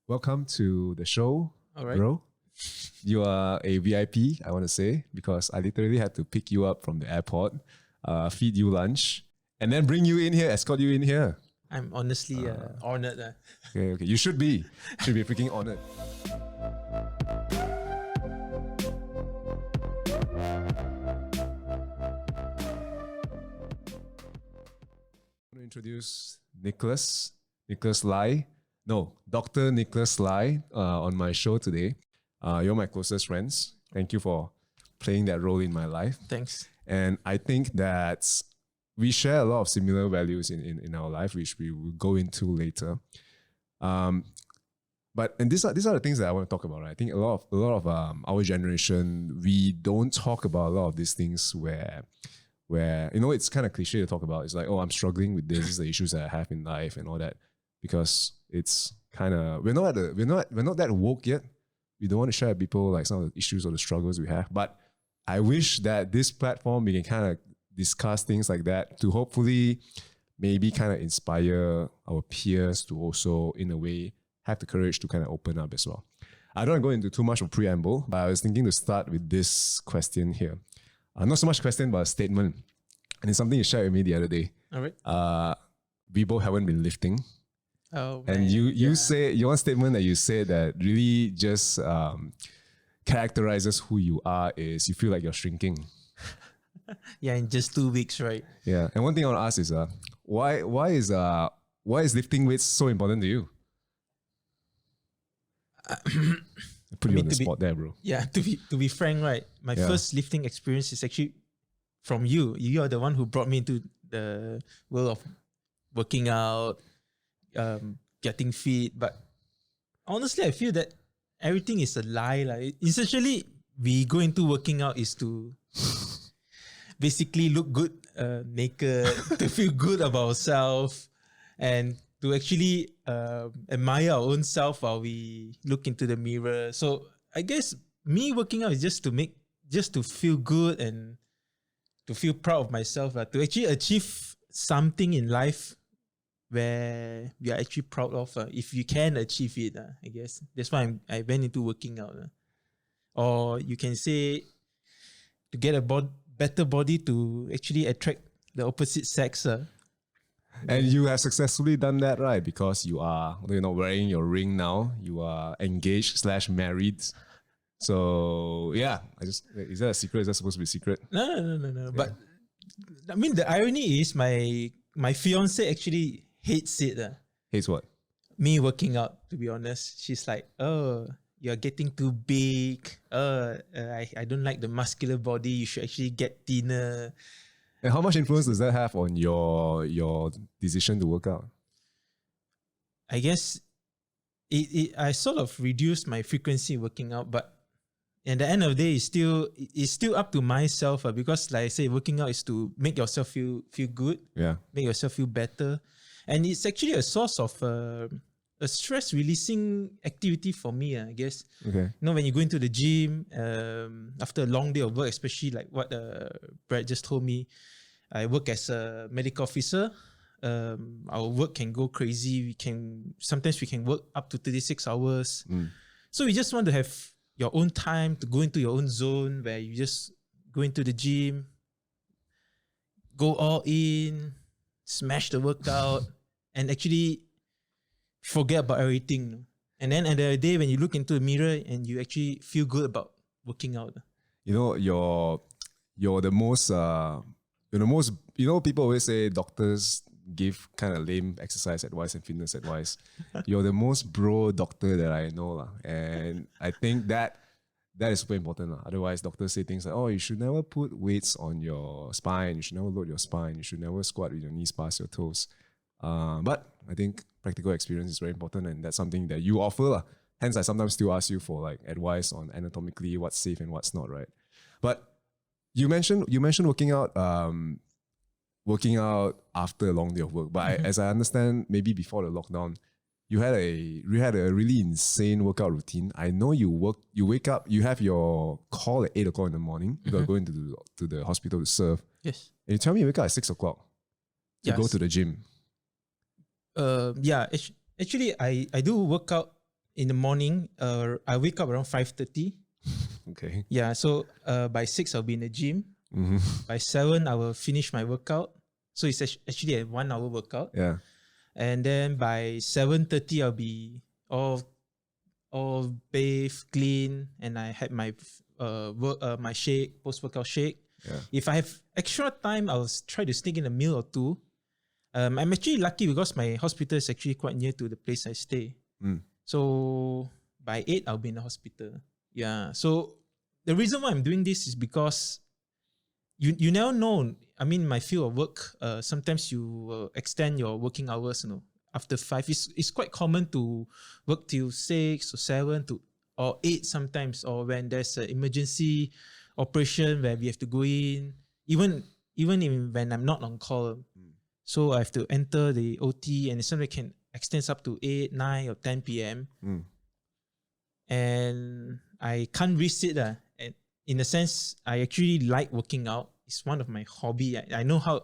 welcome to the show, All right. bro. You are a VIP, I want to say, because I literally had to pick you up from the airport, feed you lunch, and then bring you in here, escort you in here. I'm honestly honored. Okay. You should be freaking honored. I'm going to introduce Nicholas Lai. No, Dr. Nicholas Lai on my show today. You're my closest friends. Thank you for playing that role in my life. Thanks. And I think that we share a lot of similar values in our life, which we will go into later. But these are the things that I want to talk about. Right? I think a lot of our generation, we don't talk about a lot of these things where it's kind of cliche to talk about. It's like, oh, I'm struggling with this. These are the issues that I have in life and all that, because it's kind of we're not that woke yet. We don't want to share with people like some of the issues or the struggles we have. But I wish that this platform we can kind of discuss things like that to hopefully maybe kind of inspire our peers to also, in a way, have the courage to kind of open up as well. I don't want to go into too much of preamble, but I was thinking to start with this question here. Not so much question, but a statement. And it's something you shared with me the other day. All right. We both haven't been lifting. Oh, man. And you say, your one statement that you said that really just characterizes who you are is you feel like you're shrinking. Yeah, in just 2 weeks, right? Yeah. And one thing I want to ask is why is lifting weights so important to you? I put you on the spot there, bro. Yeah, to be frank, right? My first lifting experience is actually from you. You are the one who brought me into the world of working out, getting fit. But honestly, I feel that everything is a lie. Like, essentially, we go into working out is to basically look good naked, to feel good about ourselves, and to actually admire our own self while we look into the mirror. So I guess me working out is just to feel good and to feel proud of myself, to actually achieve something in life where we are actually proud of. If you can achieve it, I guess that's why I went into working out. Or you can say to get a better body to actually attract the opposite sex. And you have successfully done that, right? Because you are, you're not wearing your ring now. You are engaged / married. So yeah, is that a secret? Is that supposed to be a secret? No. Yeah. But I mean, the irony is my fiance actually hates it. Hates what? Me working out, to be honest. She's like, oh, you're getting too big. I don't like the muscular body. You should actually get thinner. And how much influence does that have on your decision to work out? I guess I sort of reduced my frequency working out, but at the end of the day, it's still up to myself, because like I say, working out is to make yourself feel good, make yourself feel better, and it's actually a source of a stress releasing activity for me, I guess. Okay. You know, when you go into the gym after a long day of work, especially like what Brad just told me, I work as a medical officer. Our work can go crazy. Sometimes we can work up to 36 hours. So we just want to have your own time to go into your own zone where you just go into the gym, go all in, smash the workout, and actually forget about everything. And then at the end of the day, when you look into the mirror and you actually feel good about working out. You know, you're the most, people always say doctors give kind of lame exercise advice and fitness advice. You're the most bro doctor that I know. And I think that is super important. Otherwise, doctors say things like, oh, you should never put weights on your spine. You should never load your spine. You should never squat with your knees past your toes. But I think practical experience is very important, and that's something that you offer. Hence, I sometimes still ask you for like advice on anatomically what's safe and what's not, right? But you mentioned working out after a long day of work. But as I understand, maybe before the lockdown, you had a really insane workout routine. I know you wake up, you have your call at 8 o'clock in the morning. You got to go into the hospital to serve. Yes. And you tell me you wake up at 6 o'clock to go to the gym. Actually, I do work out in the morning, I wake up around 5:30. Okay. Yeah, so by 6 I'll be in the gym. Mm-hmm. By 7 I will finish my workout. So it's actually a 1 hour workout. Yeah. And then by 7:30 I'll be all bathed, clean, and I had my my shake, post-workout shake. Yeah. If I have extra time, I'll try to sneak in a meal or two. I'm actually lucky because my hospital is actually quite near to the place I stay. So by 8, I'll be in the hospital. Yeah. So the reason why I'm doing this is because you never know. I mean, my field of work, sometimes you extend your working hours, after 5. It's quite common to work till 6 or 7 or 8 sometimes, or when there's an emergency operation where we have to go in, even when I'm not on call. So I have to enter the OT, and sometimes can extend up to 8, 9 or 10 p.m. And I can't risk it. And in a sense, I actually like working out. It's one of my hobby. I know how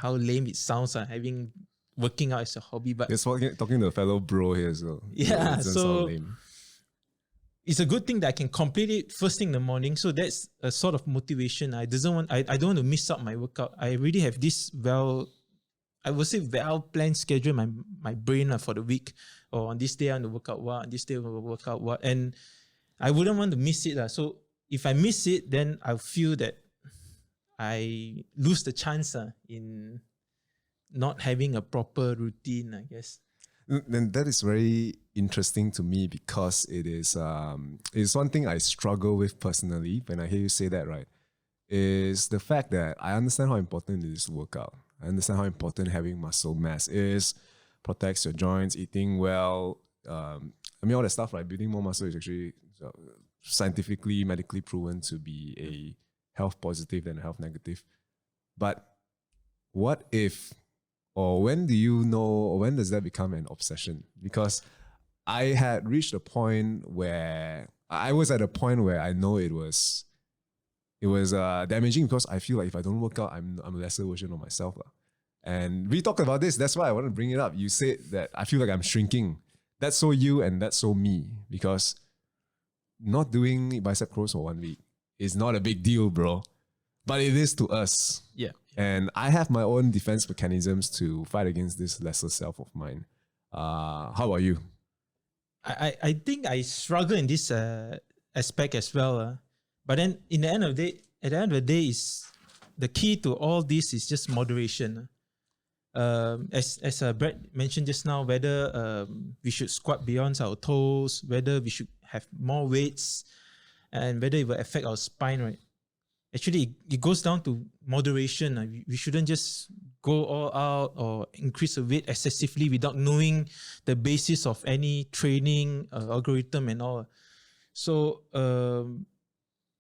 lame it sounds, having working out as a hobby, but it's talking to a fellow bro here, so yeah, it doesn't so sound lame. It's a good thing that I can complete it first thing in the morning. So that's a sort of motivation. I don't want to miss out my workout. I really have this well-planned schedule in my brain for the week. Or on this day I want to work out what, on this day I will work out what. And I wouldn't want to miss it. So if I miss it, then I feel that I lose the chance in not having a proper routine, I guess. And that is very interesting to me because it's one thing I struggle with personally when I hear you say that, right? Is the fact that I understand how important it is to work out. I understand how important having muscle mass is, protects your joints, eating well. I mean, all that stuff, right? Building more muscle is actually scientifically, medically proven to be a health positive than a health negative. But what if, or when do you know, or when does that become an obsession? Because I had reached a point where I was at a point where I know it was damaging because I feel like if I don't work out, I'm a lesser version of myself. And we talked about this. That's why I want to bring it up. You said that I feel like I'm shrinking. That's so you and that's so me, because not doing bicep curls for 1 week is not a big deal, bro. But it is to us. Yeah. And I have my own defense mechanisms to fight against this lesser self of mine. How about you? I think I struggle in this aspect as well. But then at the end of the day, is the key to all this is just moderation. As Brett mentioned just now, whether we should squat beyond our toes, whether we should have more weights, and whether it will affect our spine, right? Actually, it goes down to moderation. We shouldn't just go all out or increase the weight excessively without knowing the basis of any training algorithm and all. So,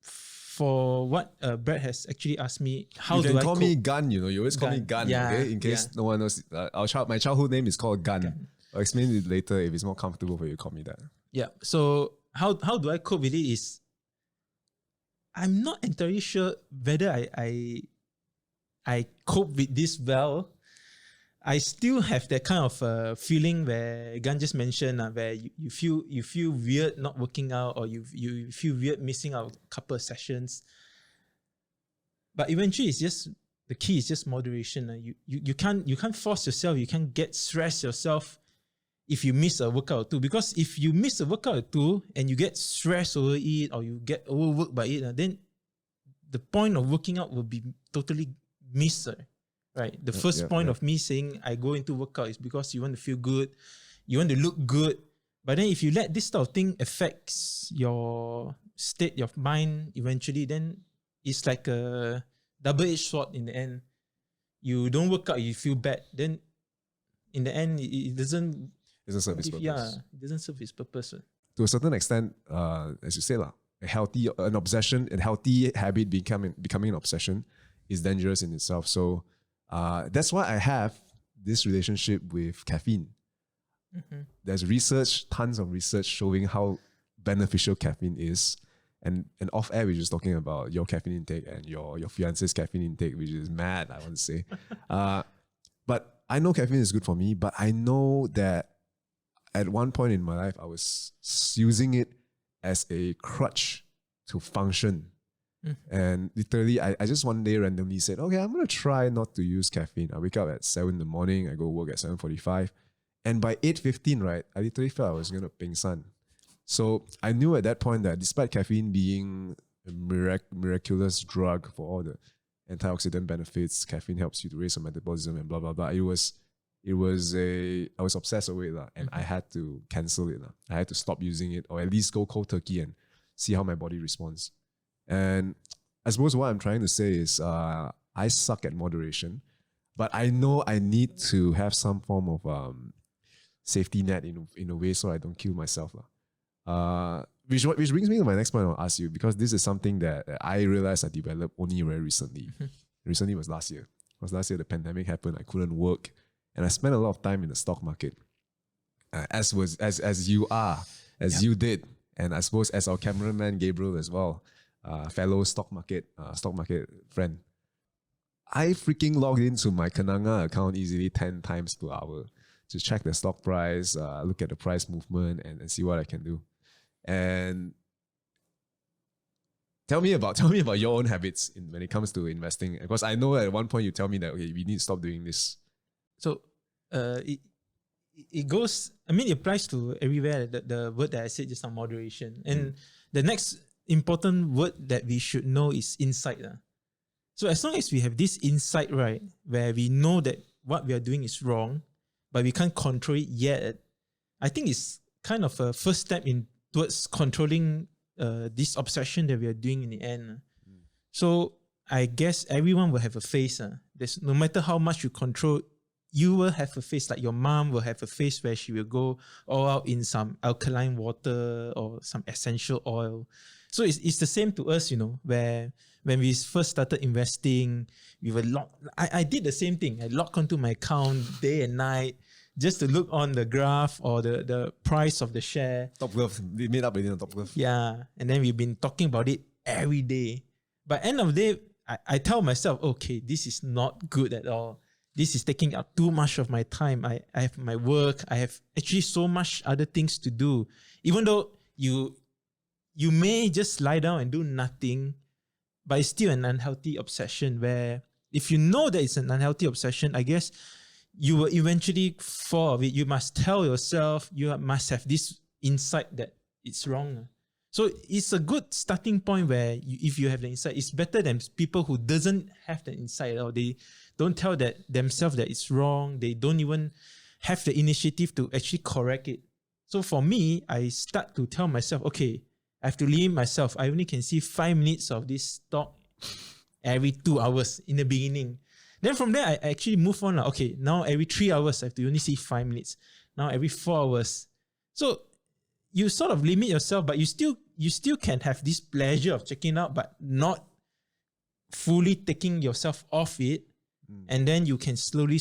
for what Brett has actually asked me, how do I call me Gun? You always call me Gun. Yeah, okay, in case no one knows, my childhood name is called Gun. I'll explain it later if it's more comfortable for you to call me that. Yeah. So how do I cope with it is, I'm not entirely sure whether I cope with this well. I still have that kind of feeling where Gan just mentioned, where you feel weird not working out, or you feel weird missing out a couple of sessions. But eventually, the key is just moderation. You can't force yourself. You can't get stressed yourself if you miss a workout or two. Because if you miss a workout or two and you get stressed over it, or you get overworked by it, then the point of working out will be totally missed. Right. The first point of me saying I go into workout is because you want to feel good, you want to look good. But then if you let this type of thing affects your state of mind eventually, then it's like a double-edged sword in the end. You don't work out, you feel bad. Then in the end, it doesn't serve its purpose. Yeah, it doesn't serve its purpose. To a certain extent, as you say, an obsession, a healthy habit becoming an obsession is dangerous in itself. So that's why I have this relationship with caffeine. Mm-hmm. There's tons of research showing how beneficial caffeine is. And off air, we're just talking about your caffeine intake and your fiance's caffeine intake, which is mad, I want to say. But I know caffeine is good for me, but I know that at one point in my life, I was using it as a crutch to function. And literally, I just one day randomly said, okay, I'm going to try not to use caffeine. I wake up at 7 in the morning, I go work at 7:45. And by 8:15, right, I literally felt I was going to ping sun. So I knew at that point that despite caffeine being a miraculous drug for all the antioxidant benefits, caffeine helps you to raise your metabolism and blah, blah, blah. I was obsessed with it, and I had to cancel it. I had to stop using it, or at least go cold turkey and see how my body responds. And I suppose what I'm trying to say is I suck at moderation, but I know I need to have some form of safety net in a way so I don't kill myself. Which brings me to my next point I'll ask you, because this is something that I realized I developed only very recently. Recently was last year. It was last year the pandemic happened, I couldn't work, and I spent a lot of time in the stock market. As you did, and I suppose as our cameraman Gabriel as well. Fellow stock market friend. I freaking logged into my Kenanga account easily 10 times per hour to check the stock price, look at the price movement, and see what I can do. And tell me about your own habits when it comes to investing, because I know at one point you tell me that, okay, we need to stop doing this. So it goes. I mean, it applies to everywhere. The word that I said just now, moderation, and the next important word that we should know is insight. So as long as we have this insight, right, where we know that what we are doing is wrong, but we can't control it yet, I think it's kind of a first step towards controlling this obsession that we are doing in the end. So I guess everyone will have a phase. There's, no matter how much you control, you will have a phase. Like your mom will have a phase where she will go all out in some alkaline water or some essential oil. So it's the same to us, where when we first started investing, we were I did the same thing. I logged onto my account day and night just to look on the graph or the price of the share. TOPGLOV, we made up within the TOPGLOV. Yeah, and then we've been talking about it every day. But end of the day, I tell myself, okay, this is not good at all. This is taking up too much of my time. I have my work. I have actually so much other things to do. Even though you may just lie down and do nothing, but it's still an unhealthy obsession where if you know that it's an unhealthy obsession, I guess you will eventually fall of it. You must tell yourself, you must have this insight that it's wrong. So it's a good starting point where if you have the insight, it's better than people who doesn't have the insight, or they don't tell themselves that it's wrong. They don't even have the initiative to actually correct it. So for me, I start to tell myself, okay, I have to limit myself. I only can see 5 minutes of this stock every 2 hours in the beginning. Then from there, I actually move on. Okay, now every 3 hours, I have to only see 5 minutes. Now every 4 hours. So you sort of limit yourself, but you still can have this pleasure of checking out, but not fully taking yourself off it. And then you can slowly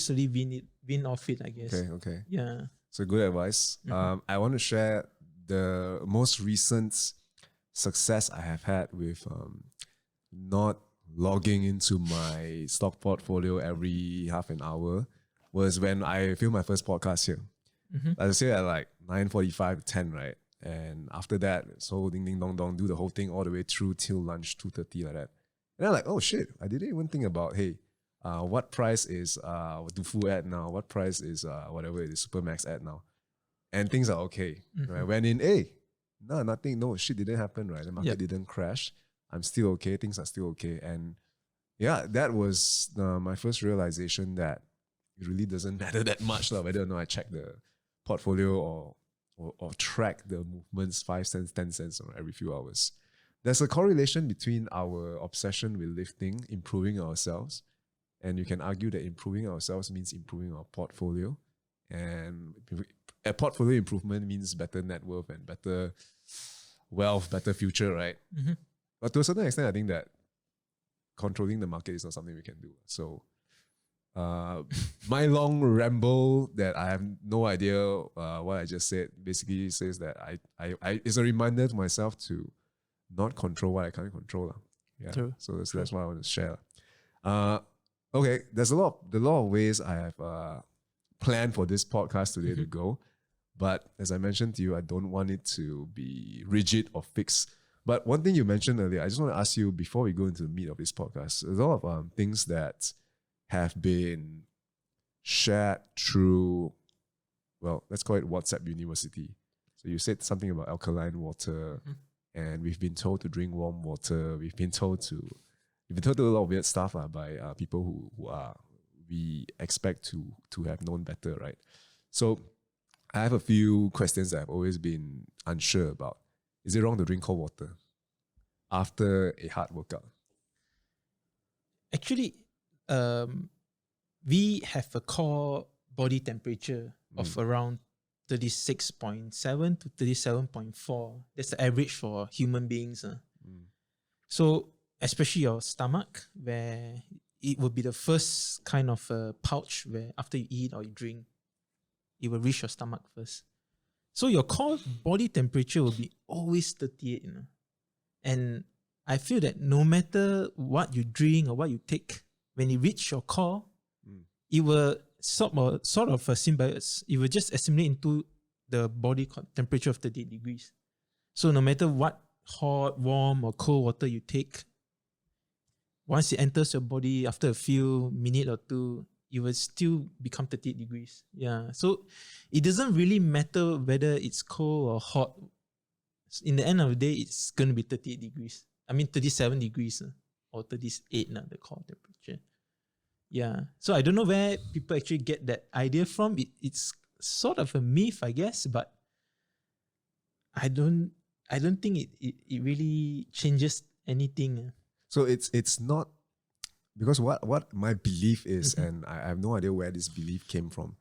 win off it, I guess. Okay. Yeah. So good advice. I want to share the most recent success I have had with not logging into my stock portfolio every half an hour was when I filmed my first podcast here. I say at like 9:45 to 10, right? And after that, so ding ding dong dong, do the whole thing all the way through till lunch, 2:30 like that. And I'm like, oh shit, I didn't even think about, hey, what price is Dufu at now? What price is whatever it is, Supermax at now? And things are okay. I went in, hey, nothing, no shit didn't happen, right? The market didn't crash. I'm still okay. Things are still okay. And yeah, that was my first realization that it really doesn't matter that much whether or not I check the portfolio or track the movements 5 cents, 10 cents every few hours. There's a correlation between our obsession with lifting, improving ourselves, and you can argue that improving ourselves means improving our portfolio. And a portfolio improvement means better net worth and better wealth, better future, right? But to a certain extent, I think that controlling the market is not something we can do. So my long ramble that I have no idea what I just said basically says that I it's a reminder to myself to not control what I can't control. Yeah. True. So that's what I want to share. Okay, there's a lot of ways I have planned for this podcast today to go. But as I mentioned to you, I don't want it to be rigid or fixed. But one thing you mentioned earlier, I just want to ask you before we go into the meat of this podcast, there's a lot of things that have been shared through, well, let's call it WhatsApp University. So you said something about alkaline water, and we've been told to drink warm water. We've been told to a lot of weird stuff by people who are we expect to have known better, right? So I have a few questions that I've always been unsure about. Is it wrong to drink cold water after a hard workout? Actually, we have a core body temperature of around 36.7 to 37.4. That's the average for human beings. So especially your stomach, where it will be the first kind of pouch where after you eat or you drink, it will reach your stomach first. So your core body temperature will be always 38, And I feel that no matter what you drink or what you take, when it reach your core, it will sort of a symbiosis. It will just assimilate into the body temperature of 38 degrees. So no matter what hot, warm, or cold water you take, once it enters your body, after a few minutes or two, it will still become 38 degrees. Yeah. So it doesn't really matter whether it's cold or hot. In the end of the day, it's going to be 38 degrees. I mean, 37 degrees or 38, the core temperature. Yeah. So I don't know where people actually get that idea from. It's sort of a myth, I guess, but I don't think it really changes anything. So it's not, because what my belief is, and I have no idea where this belief came from.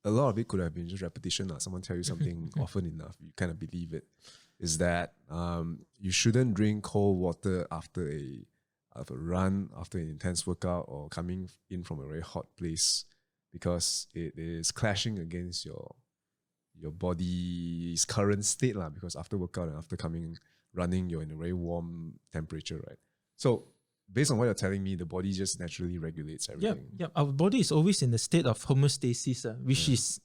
A lot of it could have been just repetition. Someone tell you something often enough, you kind of believe it. Is that you shouldn't drink cold water after a run, after an intense workout, or coming in from a very hot place, because it is clashing against your body's current state, because after workout and after running, you're in a very warm temperature, right? So based on what you're telling me, the body just naturally regulates everything. Yeah. Our body is always in the state of homeostasis, which is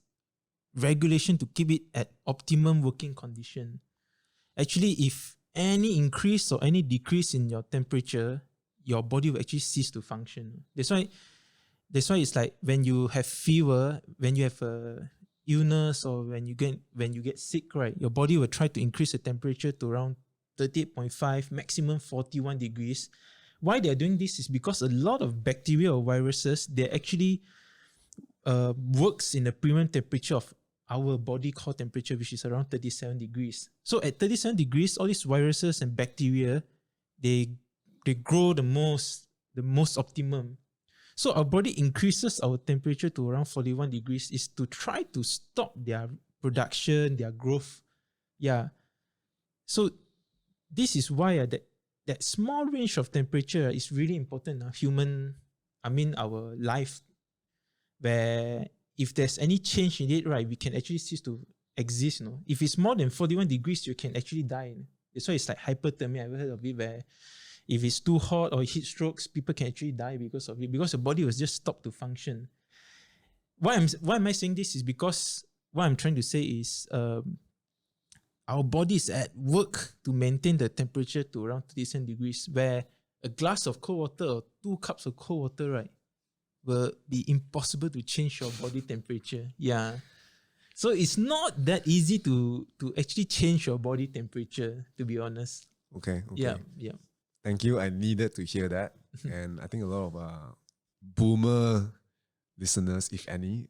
regulation to keep it at optimum working condition. Actually, if any increase or any decrease in your temperature, your body will actually cease to function. That's why it's like when you have fever, when you have a illness, or when you get sick, right? Your body will try to increase the temperature to around 38.5, maximum 41 degrees. Why they're doing this is because a lot of bacteria or viruses, they actually works in the premium temperature of our body core temperature, which is around 37 degrees. So at 37 degrees, all these viruses and bacteria, they grow the most optimum. So our body increases our temperature to around 41 degrees is to try to stop their production, their growth. Yeah. So this is why that small range of temperature is really important. Our life, where if there's any change in it, right, we can actually cease to exist. If it's more than 41 degrees, you can actually die. That's why it's like hyperthermia. I've heard of it, where if it's too hot or heat strokes, people can actually die because of it, because the body was just stopped to function. Why am I saying this is because what I'm trying to say is our body is at work to maintain the temperature to around 37 degrees, where a glass of cold water or 2 cups of cold water, right, will be impossible to change your body temperature. Yeah. So it's not that easy to actually change your body temperature, to be honest. Okay. Yeah. Thank you. I needed to hear that. And I think a lot of boomer listeners, if any,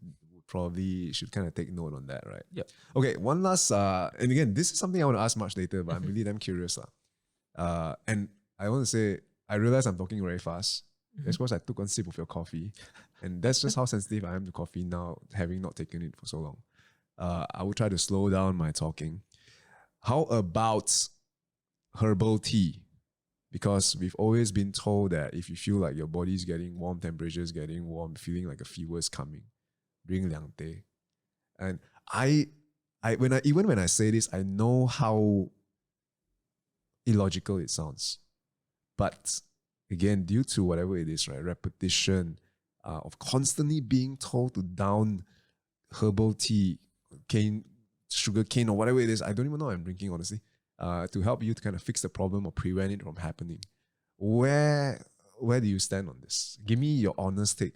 probably should kind of take note on that, right? Yep. Okay, one last, and again, this is something I want to ask much later, but I'm really damn curious. And I want to say, I realize I'm talking very fast. That's because I took one sip of your coffee. And that's just how sensitive I am to coffee now, having not taken it for so long. I will try to slow down my talking. How about herbal tea? Because we've always been told that if you feel like your body's getting warm, temperature's getting warm, feeling like a fever is coming, drink liang teh. And when I say this, I know how illogical it sounds. But again, due to whatever it is, right, repetition, of constantly being told to down herbal tea, sugar cane or whatever it is. I don't even know what I'm drinking, honestly. To help you to kind of fix the problem or prevent it from happening. Where do you stand on this? Give me your honest take.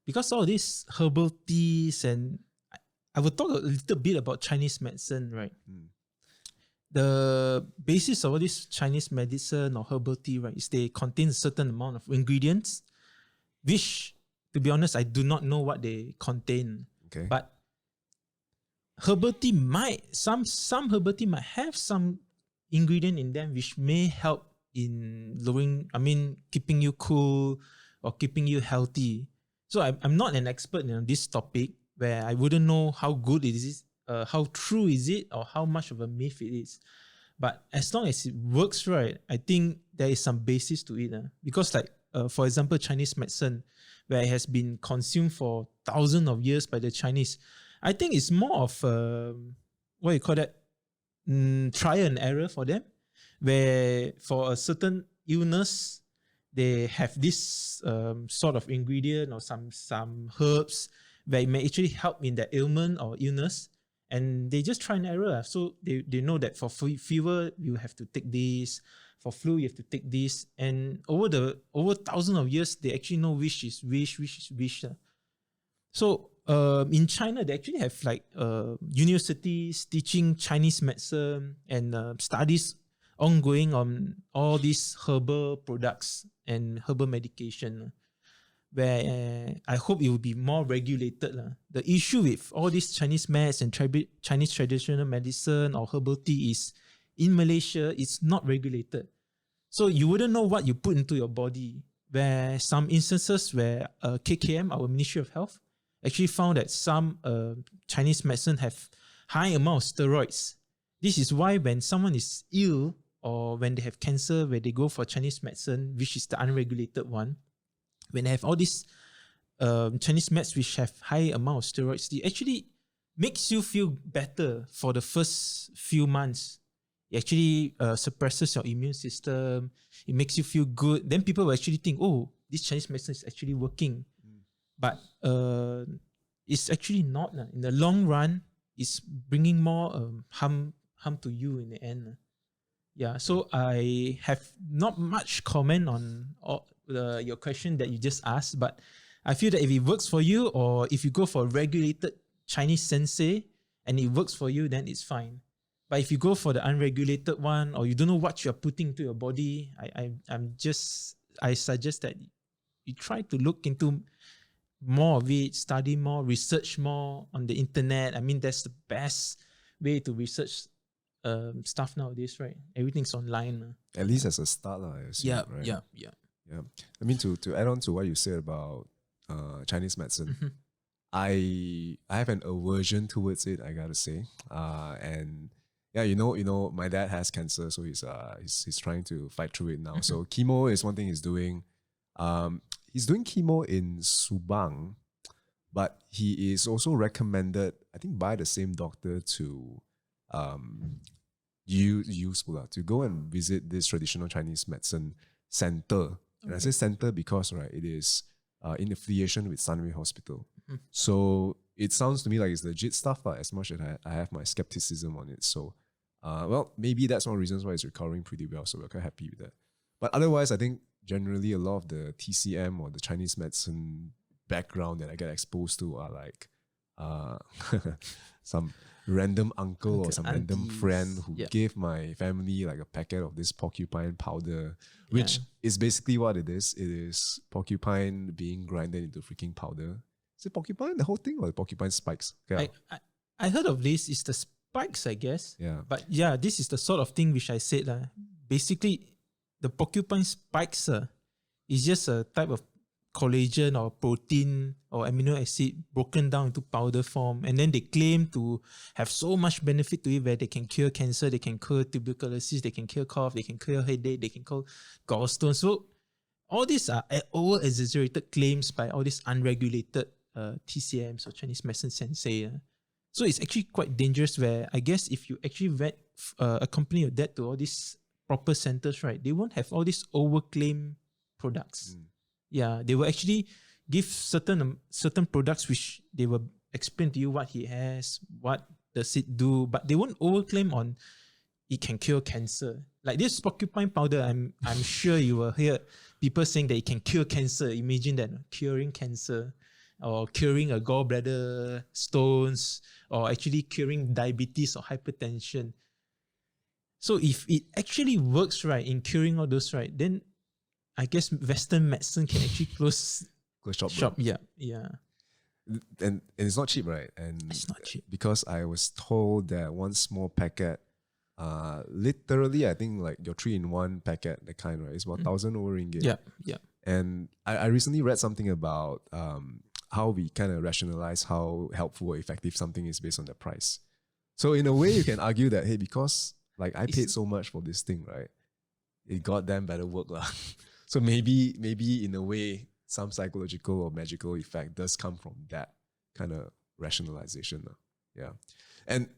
Because all these herbal teas and I will talk a little bit about Chinese medicine, right? The basis of all this Chinese medicine or herbal tea, right, is they contain a certain amount of ingredients, which, to be honest, I do not know what they contain. Okay. But herbal tea some herbal tea might have some ingredient in them which may help in keeping you cool or keeping you healthy. So I'm not an expert in this topic where I wouldn't know how good it is, how true is it, or how much of a myth it is. But as long as it works right, I think there is some basis to it. Because for example, Chinese medicine, where it has been consumed for thousands of years by the Chinese, I think it's more of trial and error for them, where for a certain illness, they have this sort of ingredient or some herbs where it may actually help in the ailment or illness, and they just try and error. So they know that for fever, you have to take this. For flu, you have to take this. And over thousands of years, they actually know which is which. So in China, they actually have universities teaching Chinese medicine and studies ongoing on all these herbal products and herbal medication, where I hope it will be more regulated. The issue with all these Chinese meds and Chinese traditional medicine or herbal tea is, in Malaysia, it's not regulated. So you wouldn't know what you put into your body, where some instances where KKM, our Ministry of Health, actually found that some Chinese medicine have high amount of steroids. This is why when someone is ill or when they have cancer, where they go for Chinese medicine, which is the unregulated one, when they have all these Chinese meds which have high amount of steroids, it actually makes you feel better for the first few months. It actually suppresses your immune system. It makes you feel good. Then people will actually think, oh, this Chinese medicine is actually working. But it's actually not. In the long run, it's bringing more harm to you in the end. Yeah, so I have not much comment on your question that you just asked, but I feel that if it works for you, or if you go for a regulated Chinese sensei and it works for you, then it's fine. But if you go for the unregulated one, or you don't know what you're putting into your body, I suggest that you try to look into more of it, study more, research more on the internet. I mean, that's the best way to research stuff nowadays, right? Everything's online. At least as a start, I assume, right? Yeah. I mean, to add on to what you said about Chinese medicine, I have an aversion towards it, I gotta say. And yeah, you know, my dad has cancer, so he's trying to fight through it now. So chemo is one thing he's doing. He's doing chemo in Subang, but he is also recommended, I think, by the same doctor to to go and visit this traditional Chinese medicine center. And I say center because, right, it is in affiliation with Sunway Hospital. So it sounds to me like it's legit stuff, as much as I have my skepticism on it. So, well, maybe that's one of the reasons why it's recovering pretty well. So we're quite happy with that. But otherwise, I think generally a lot of the TCM or the Chinese medicine background that I get exposed to are like some random uncle or some random friend who gave my family like a packet of this porcupine powder, which is basically what it is. It is porcupine being grinded into freaking powder. Is it porcupine, the whole thing, or the porcupine spikes? Okay. I heard of this. It's the spikes, I guess. Yeah. But yeah, this is the sort of thing which I said. Basically, the porcupine spikes is just a type of collagen or protein or amino acid broken down into powder form, and then they claim to have so much benefit to it, where they can cure cancer, they can cure tuberculosis, they can cure cough, they can cure headache, they can cure gallstones. So all these are over exaggerated claims by all these unregulated TCMs or Chinese medicine sensei. So it's actually quite dangerous, where I guess if you actually accompany your dad to all these proper centers, right, they won't have all these overclaim products. Yeah, they will actually give certain products which they will explain to you what he has, what does it do, but they won't overclaim on it can cure cancer. Like this porcupine powder, I'm sure you will hear people saying that it can cure cancer. Imagine that, curing cancer or curing a gallbladder stones or actually curing diabetes or hypertension. So if it actually works right in curing all those, right, then I guess Western medicine can actually close shop. Yeah, yeah. And it's not cheap, right? And It's not cheap. Because I was told that one small packet, literally, I think like your 3-in-1 packet, the kind, right? It's about 1,000 over ringgit. Yeah, yeah. And I recently read something about how we kind of rationalize how helpful or effective something is based on the price. So in a way, you can argue that, hey, because like I paid so much for this thing, right? It got them better work lah. So maybe in a way, some psychological or magical effect does come from that kind of rationalization. Yeah. And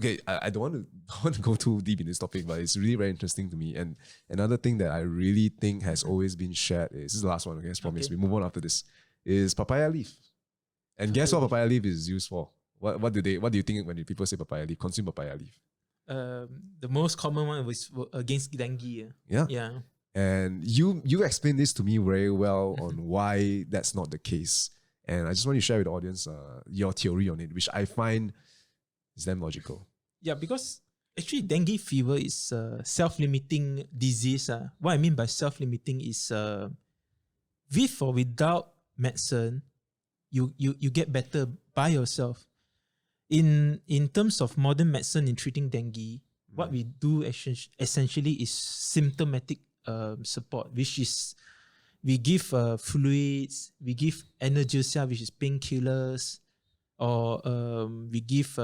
okay, I don't want to go too deep in this topic, but it's really very interesting to me. And another thing that I really think has always been shared is, this is the last one, okay, as promised, we move on after this, is papaya leaf. And guess what papaya leaf is used for? What do you think when people say papaya leaf? Consume papaya leaf. The most common one was against dengue. Yeah. Yeah. And you explained this to me very well on why that's not the case. And I just want you to share with the audience your theory on it, which I find is damn logical. Yeah, because actually dengue fever is a self-limiting disease. What I mean by self-limiting is with or without medicine, you get better by yourself. In terms of modern medicine in treating dengue, what we do essentially is symptomatic support, which is we give fluids, we give analgesia, which is painkillers, or we give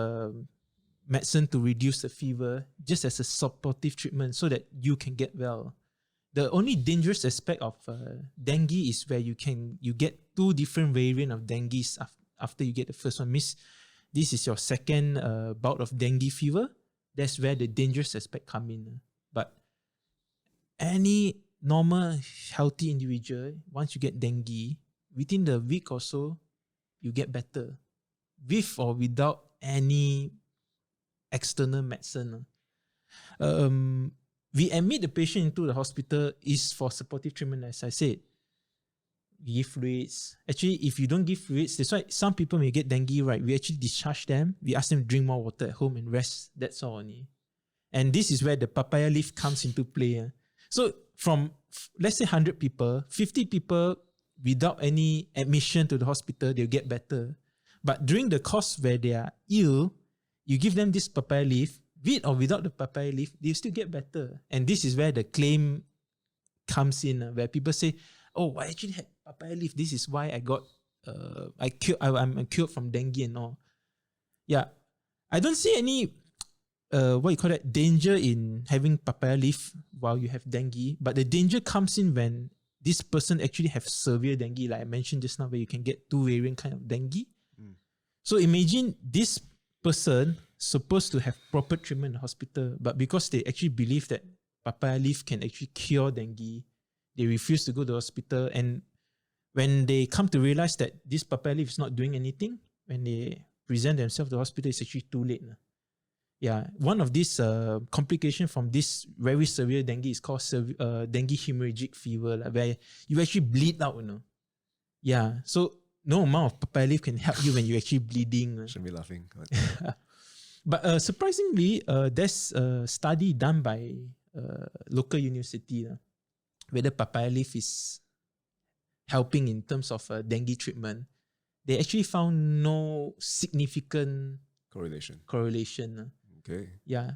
medicine to reduce the fever, just as a supportive treatment so that you can get well. The only dangerous aspect of dengue is where you get two different variants of dengue after you get the first one. Means this is your second bout of dengue fever. That's where the dangerous aspect come in. But any normal, healthy individual, once you get dengue, within the week or so, you get better, with or without any external medicine. We admit the patient into the hospital is for supportive treatment, as I said. We give fluids. Actually, if you don't give fluids, that's why some people may get dengue, right? We actually discharge them. We ask them to drink more water at home and rest. That's all only. And this is where the papaya leaf comes into play. So from, let's say 100 people, 50 people without any admission to the hospital, they'll get better. But during the course where they are ill, you give them this papaya leaf, with or without the papaya leaf, they still get better. And this is where the claim comes in, where people say, oh, I actually had papaya leaf. This is why I got, I'm cured from dengue and all. Yeah. I don't see any, danger in having papaya leaf while you have dengue. But the danger comes in when this person actually have severe dengue, like I mentioned just now, where you can get two variant kind of dengue. So imagine this person supposed to have proper treatment in the hospital, but because they actually believe that papaya leaf can actually cure dengue, they refuse to go to the hospital. And when they come to realize that this papaya leaf is not doing anything, when they present themselves to the hospital, it's actually too late. Yeah, one of these complications from this very severe dengue is called dengue hemorrhagic fever, where you actually bleed out. Yeah, so no amount of papaya leaf can help you when you're actually bleeding. Shouldn't be laughing. But surprisingly, there's a study done by local university whether papaya leaf is helping in terms of dengue treatment. They actually found no significant correlation. Okay. Yeah.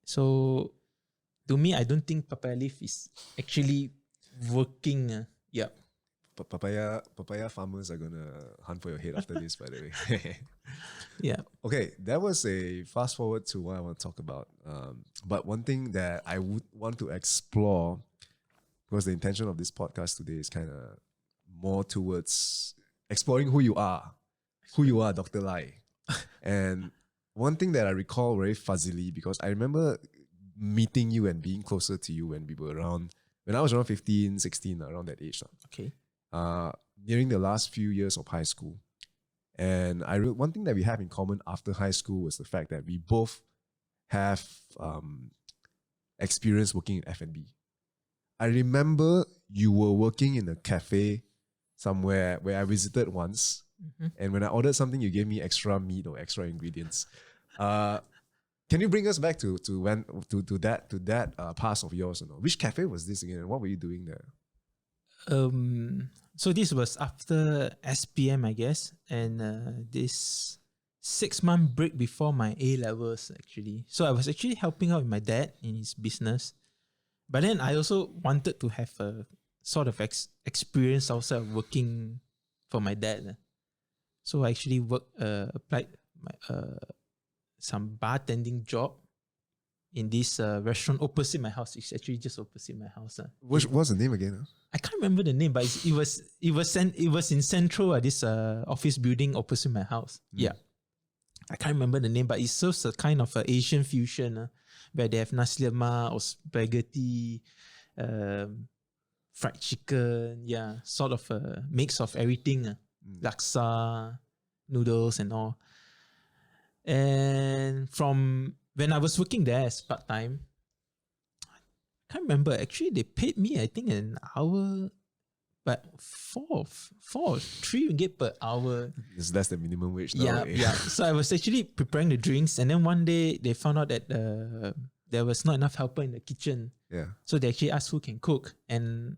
So to me, I don't think papaya leaf is actually working. Yeah. Papaya farmers are gonna hunt for your head after this, by the way. Yeah. Okay, that was a fast forward to what I want to talk about. But one thing that I would want to explore, because the intention of this podcast today is kind of more towards exploring who you are, Dr. Lai. And one thing that I recall very fuzzily, because I remember meeting you and being closer to you when we were around, when I was around 15, 16, around that age. Okay. During the last few years of high school. And one thing that we have in common after high school was the fact that we both have experience working in F&B. I remember you were working in a cafe somewhere where I visited once. And when I ordered something, you gave me extra meat or extra ingredients. Can you bring us back to that past of yours? Or no? Which cafe was this again? And what were you doing there? So this was after SPM, I guess, and this 6-month break before my A-levels actually. So I was actually helping out with my dad in his business, but then I also wanted to have a sort of experience outside of working for my dad. So I actually applied some bartending job in this restaurant opposite my house. It's actually just opposite my house. What's the name again? I can't remember the name, but it was in Central, this office building opposite my house. Yeah, I can't remember the name, but it serves a kind of Asian fusion where they have nasi lemak or spaghetti, fried chicken. Yeah, sort of a mix of everything. Laksa, noodles, and all. And from when I was working there as part-time, I can't remember. Actually, they paid me, I think, an hour, but 4 or 3 ringgit per hour. It's less than minimum wage now. Yeah, right? yeah. So I was actually preparing the drinks, and then one day they found out that there was not enough helper in the kitchen. Yeah. So they actually asked who can cook, and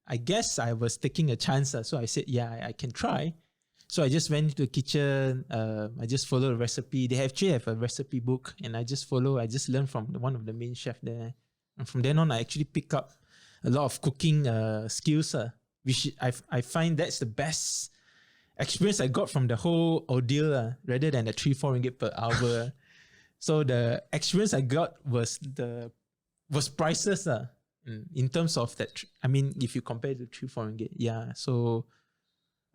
I guess I was taking a chance. So I said, yeah, I can try. So I just went into the kitchen. I just followed a recipe. They actually have a recipe book, and I just learned from one of the main chef there. And from then on, I actually pick up a lot of cooking skills, which I find that's the best experience I got from the whole ordeal, rather than the 3-4 ringgit per hour. So the experience I got was priceless in terms of that. I mean, if you compare to 3-4 ringgit, yeah. So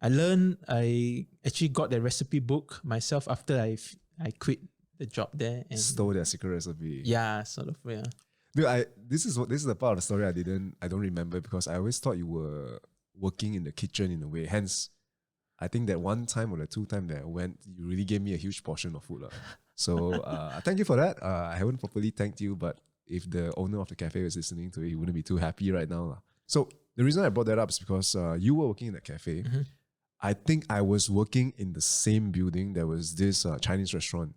I actually got the recipe book myself after I quit the job there and stole their secret recipe. Yeah, sort of. Yeah. Dude, this is the part of the story I don't remember, because I always thought you were working in the kitchen in a way. Hence, I think that one time or the 2 times that I went, you really gave me a huge portion of food. So thank you for that. I haven't properly thanked you, but if the owner of the cafe was listening to it, he wouldn't be too happy right now. So the reason I brought that up is because you were working in that cafe. I think I was working in the same building. There was this Chinese restaurant.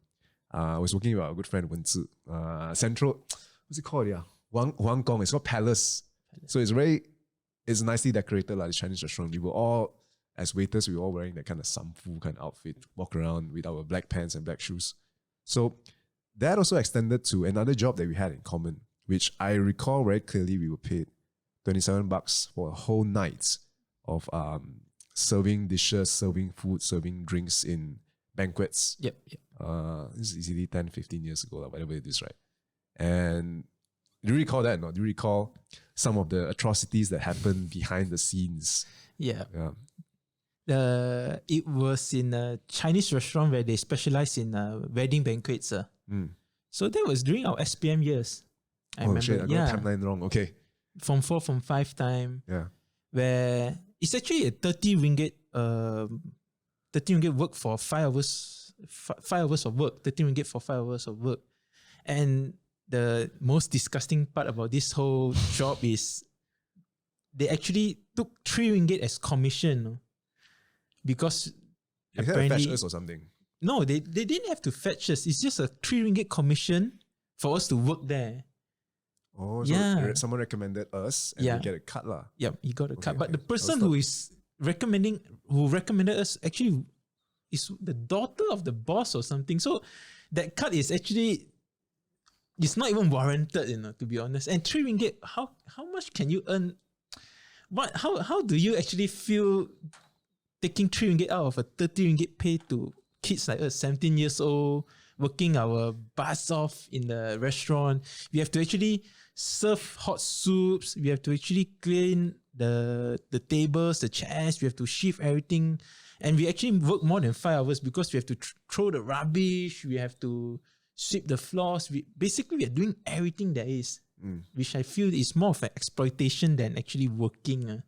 I was working with our good friend Wen Zi. Central, what's it called? Yeah, Huang Gong. It's called Palace. So it's nicely decorated, like the Chinese restaurant. We were all, as waiters, we were all wearing that kind of samfu kind of outfit, walk around with our black pants and black shoes. So that also extended to another job that we had in common, which I recall very clearly. We were paid $27 for a whole night of serving dishes, serving food, serving drinks in banquets. Yep. This is easily 10, 15 years ago, whatever it is, right? And do you recall that? No? Do you recall some of the atrocities that happened behind the scenes? Yeah. It was in a Chinese restaurant where they specialize in wedding banquets. So that was during our SPM years. I remember. Shit, I got the timeline wrong. Okay. From 4, from 5 time. Yeah. Where it's actually a 30 ringgit work for 5 hours, 5 hours of work, 30 ringgit for 5 hours of work. And the most disgusting part about this whole job is they actually took 3 ringgit as commission, because they had to fetch us or something. No, they didn't have to fetch us. It's just a 3 ringgit commission for us to work there. Oh, so someone recommended us and we get a cut lah. Yep, he got a cut. But the person who recommended us actually is the daughter of the boss or something. So that cut is actually, it's not even warranted, to be honest. And 3 ringgit, how much can you earn? How do you actually feel taking 3 ringgit out of a 30 ringgit pay to kids like us, 17 years old, working our butts off in the restaurant? We have to actually serve hot soups. We have to actually clean the tables, the chairs. We have to shift everything. And we actually work more than 5 hours because we have to throw the rubbish. We have to sweep the floors. We are doing everything there is, which I feel is more of an exploitation than actually working.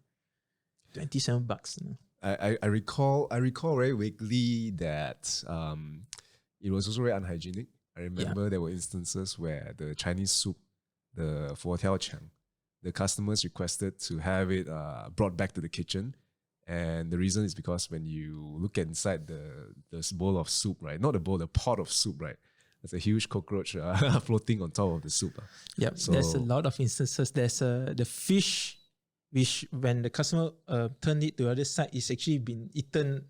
$27. I recall very vaguely that it was also very unhygienic. I remember there were instances where the Chinese soup, the Fo Tiao Chang, the customers requested to have it brought back to the kitchen. And the reason is because when you look inside this bowl of soup, right? Not the bowl, the pot of soup, right? There's a huge cockroach floating on top of the soup. Yep, so there's a lot of instances. There's the fish, which when the customer turned it to the other side, it's actually been eaten,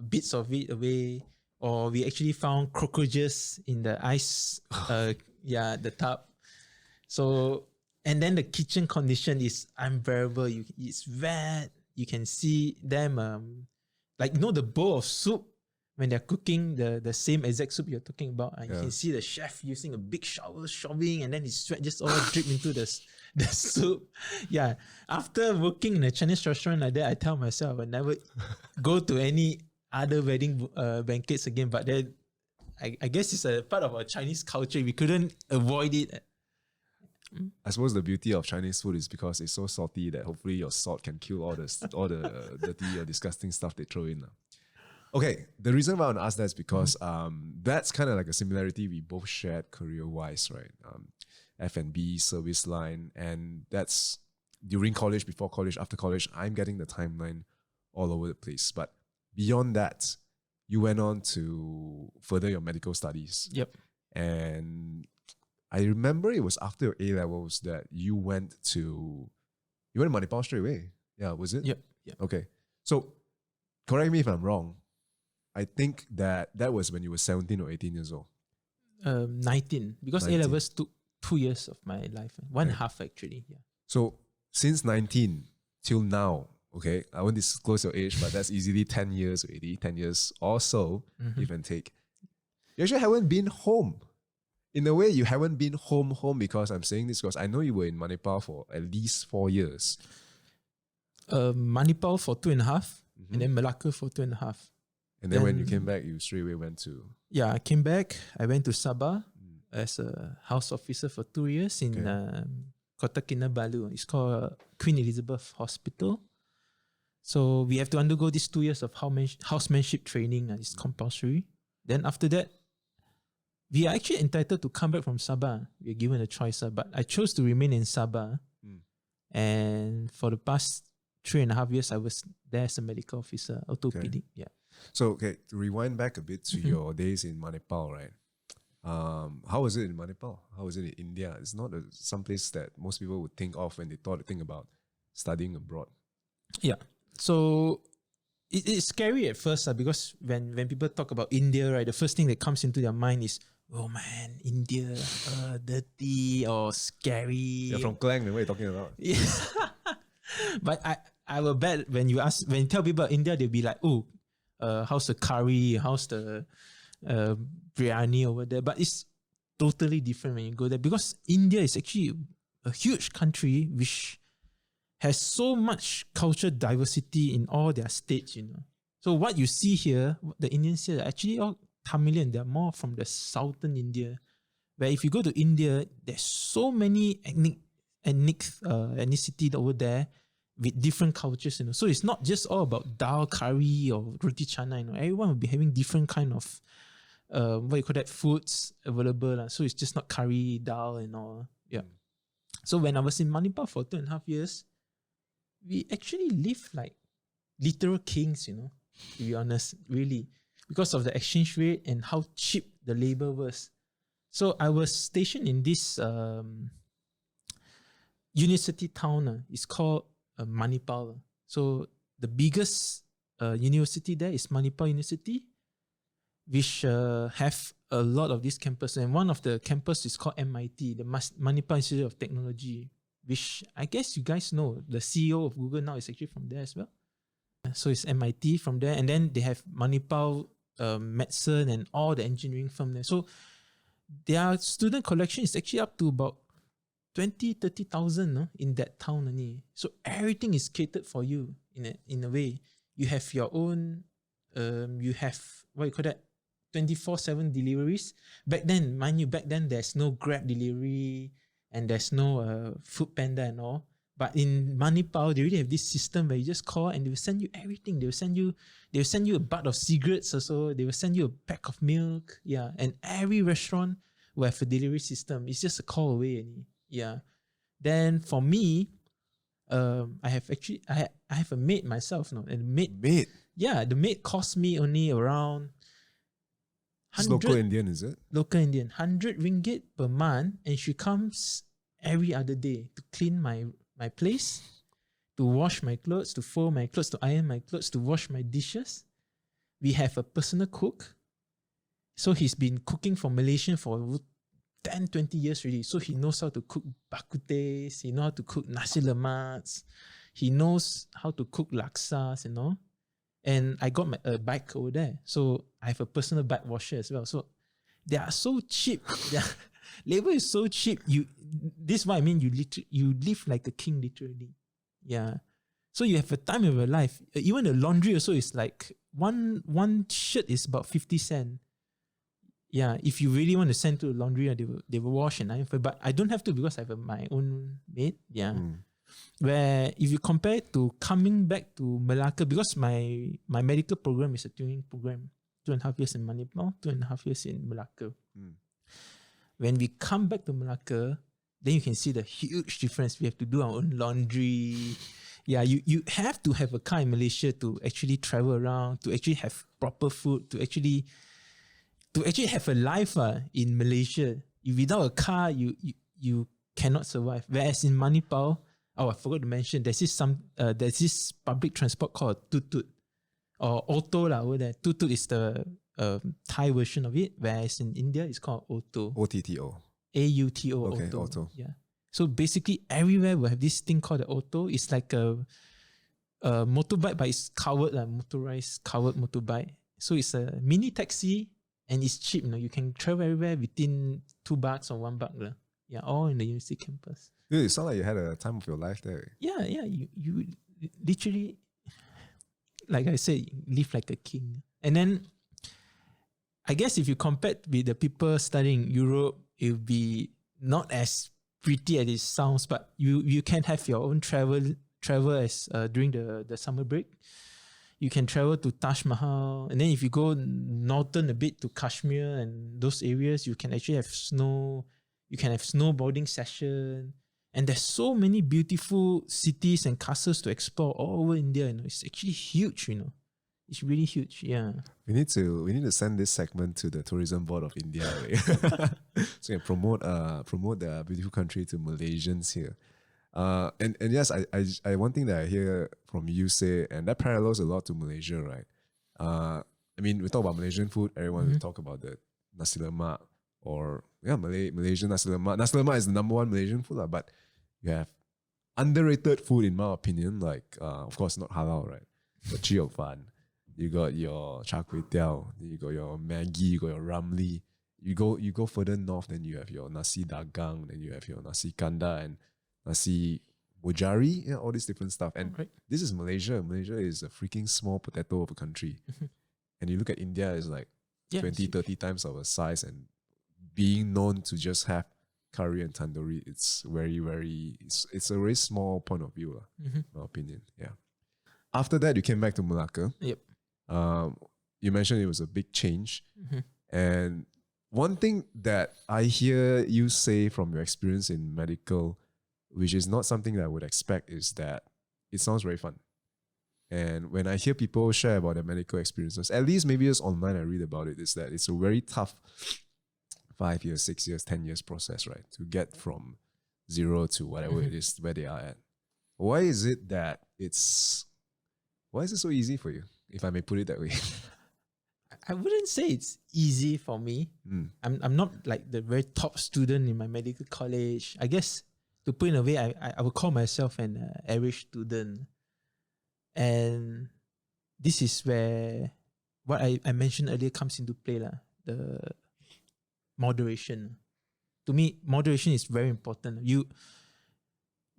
bits of it away. Or we actually found cockroaches in the ice, the tub. So, and then the kitchen condition is unbearable. It's wet. You can see them, the bowl of soup, when they're cooking the same exact soup you're talking about. And you can see the chef using a big shovel, shoving, and then his sweat just all drip into the soup. Yeah. After working in a Chinese restaurant like that, I tell myself I'll never go to any other wedding banquets again. But then I guess it's a part of our Chinese culture. We couldn't avoid it. I suppose the beauty of Chinese food is because it's so salty that hopefully your salt can kill all the dirty or disgusting stuff they throw in. Okay, the reason why I want to ask that is because that's kind of like a similarity we both shared career-wise, right? F&B, service line, and that's during college, before college, after college. I'm getting the timeline all over the place. But beyond that, you went on to further your medical studies. Yep. And I remember it was after your A-levels that you went to Manipal straight away. Yeah, was it? Yep. Okay. So correct me if I'm wrong. I think that was when you were 17 or 18 years old. 19. Because 19. A-levels took 2 years of my life. One and a half actually. Yeah. So since 19 till now, okay, I won't disclose your age, but that's easily 10 years already, 10 years or so, give and take. You actually haven't been home. In a way, you haven't been home because I'm saying this because I know you were in Manipal for at least 4 years. Manipal for 2.5, and then Malacca for 2.5. And then when you came back, you straight away went to... Yeah, I came back. I went to Sabah as a house officer for 2 years in Kota Kinabalu. It's called Queen Elizabeth Hospital. So we have to undergo these 2 years of housemanship training. It's compulsory. Then after that, we are actually entitled to come back from Sabah. We are given a choice, but I chose to remain in Sabah. And for the past 3.5 years, I was there as a medical officer, orthopedic. Yeah. So, to rewind back a bit to your days in Manipal, right? How was it in Manipal? How was it in India? It's not some place that most people would think of when they think about studying abroad. Yeah. So it's scary at first because when people talk about India, right, the first thing that comes into their mind is, oh man, India, dirty or scary. You're from Klang, what are you talking about? Yeah. But I will bet when you tell people about India, they'll be like, oh, how's the curry? How's the biryani over there? But it's totally different when you go there because India is actually a huge country which has so much cultural diversity in all their states, So what you see here, the Indians here, are actually all Tamilian. They're more from the southern India. Where if you go to India, there's so many ethnicity over there with different cultures, So it's not just all about dal, curry, or roti chana, Everyone will be having different kind of foods available. So it's just not curry, dal, and all. Yeah. So when I was in Manipal for 2.5 years, we actually lived like literal kings, to be honest, really, because of the exchange rate and how cheap the labor was. So I was stationed in this university town. It's called Manipal. So the biggest university there is Manipal University, which have a lot of these campuses. And one of the campus is called MIT, the Manipal Institute of Technology, which I guess you guys know. The CEO of Google now is actually from there as well. So it's MIT from there. And then they have Manipal Medicine and all the engineering from there. So their student collection is actually up to about 20,000-30,000 in that town only. So everything is catered for you in a way. You have your own, you have, 24/7 deliveries. Back then, there's no Grab delivery and there's no Food Panda and all. But in Manipal, they already have this system where you just call and they will send you everything. They will send you a butt of cigarettes also. They will send you a pack of milk. Yeah. And every restaurant will have a delivery system. It's just a call away. Yeah. Then for me, I have a maid myself, no? And Maid? Yeah, the maid cost me only around It's local Indian, is it? Local Indian, 100 ringgit per month, and she comes every other day to clean my place, to wash my clothes, to fold my clothes, to iron my clothes, to wash my dishes. We have a personal cook. So he's been cooking for Malaysian for 10, 20 years already. So he knows how to cook bak kut teh, he knows how to cook nasi lemaks, he knows how to cook laksas, And I got a bike over there. So I have a personal bike washer as well. So they are so cheap. Labor is so cheap. This is what I mean. You live like a king, literally. Yeah. So you have a time of your life. Even the laundry also is like one shirt is about 50 cents. Yeah. If you really want to send to the laundry, they will wash and iron for. But I don't have to because I have my own maid. Yeah. Where if you compare it to coming back to Malacca, because my medical program is a tuning program, 2.5 years in Manipal, 2.5 years in Malacca. When we come back to Malacca, then you can see the huge difference. We have to do our own laundry. Yeah, you have to have a car in Malaysia to actually travel around, to actually have proper food, to actually have a life in Malaysia. Without a car, you cannot survive. Whereas in Manipal, I forgot to mention, there's this public transport called Tut or Auto over there. Tut is the Thai version of it, whereas in India it's called Auto. OTTO. AUTO. Okay, Auto. Yeah. So basically everywhere we have this thing called the Auto. It's like a motorbike, but it's covered, motorized covered motorbike. So it's a mini taxi and it's cheap. You can travel everywhere within $2 or $1. Yeah, all in the university campus. Dude, it sounds like you had a time of your life there. Yeah. You literally, like I said, live like a king. And then, I guess if you compare with the people studying Europe, it will be not as pretty as it sounds, but you can have your own travel as during the summer break. You can travel to Taj Mahal, and then if you go northern a bit to Kashmir and those areas, you can actually have snow. You can have snowboarding session, and there's so many beautiful cities and castles to explore all over India. It's actually huge. It's really huge. Yeah. We need to send this segment to the Tourism Board of India, right? So you can promote the beautiful country to Malaysians here. And yes, I one thing that I hear from you say, and that parallels a lot to Malaysia, right? I mean, we talk about Malaysian food, everyone will talk about the nasi lemak or Malaysian nasi lemak. Nasi lemak is the number one Malaysian food, but you have underrated food in my opinion, like of course not halal, right? But Chio Fan. You got your char kway teow, you got your Maggi, you got your ramli. You go further north, then you have your nasi dagang, then you have your nasi kanda and nasi mujari, all this different stuff. And this is Malaysia. Malaysia is a freaking small potato of a country. And you look at India, it's like 20, 30 times our size, and being known to just have curry and tandoori, it's very, very, it's a very small point of view, in my opinion. Yeah. After that, you came back to Malacca. Yep. You mentioned it was a big change. And one thing that I hear you say from your experience in medical, which is not something that I would expect, is that it sounds very fun. And when I hear people share about their medical experiences, at least maybe just online I read about it, is that it's a very tough 5 years, 6 years, 10 years process, right? To get from zero to whatever it is where they are at. Why is it so easy for you, if I may put it that way? I wouldn't say it's easy for me. I'm not like the very top student in my medical college. I guess to put in a way, I would call myself an average student. And this is where what I mentioned earlier comes into play, the moderation. To me, moderation is very important. You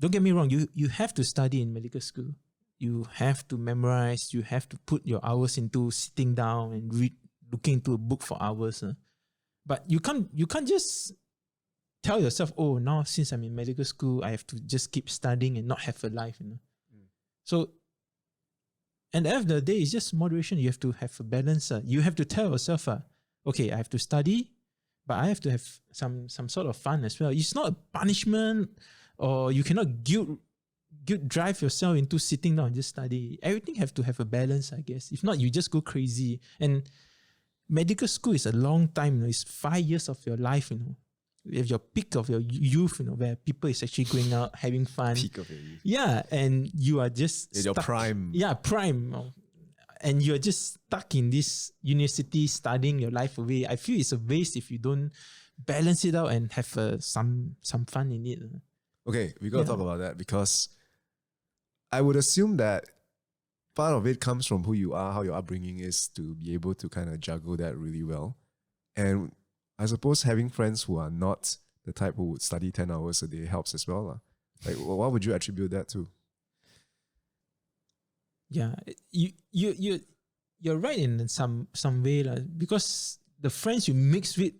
don't get me wrong, you have to study in medical school. You have to memorize, you have to put your hours into sitting down and looking into a book for hours. But you can't just tell yourself, oh, now since I'm in medical school, I have to just keep studying and not have a life, So, and at the end of the day, it's just moderation. You have to have a balance. You have to tell yourself, okay, I have to study, but I have to have some sort of fun as well. It's not a punishment, or you cannot guilt drive yourself into sitting down and just study. Everything have to have a balance, I guess. If not, you just go crazy. And medical school is a long time. It's 5 years of your life, You have your peak of your youth, where people is actually going out, having fun. Peak of your youth. Yeah, and you are just Your prime. Yeah, prime. And you're just stuck in this university studying your life away. I feel it's a waste if you don't balance it out and have some fun in it. Okay, we got to talk about that, because I would assume that part of it comes from who you are, how your upbringing is, to be able to kind of juggle that really well. And I suppose having friends who are not the type who would study 10 hours a day helps as well. Like, what would you attribute that to? Yeah, you're right in some way, because the friends you mix with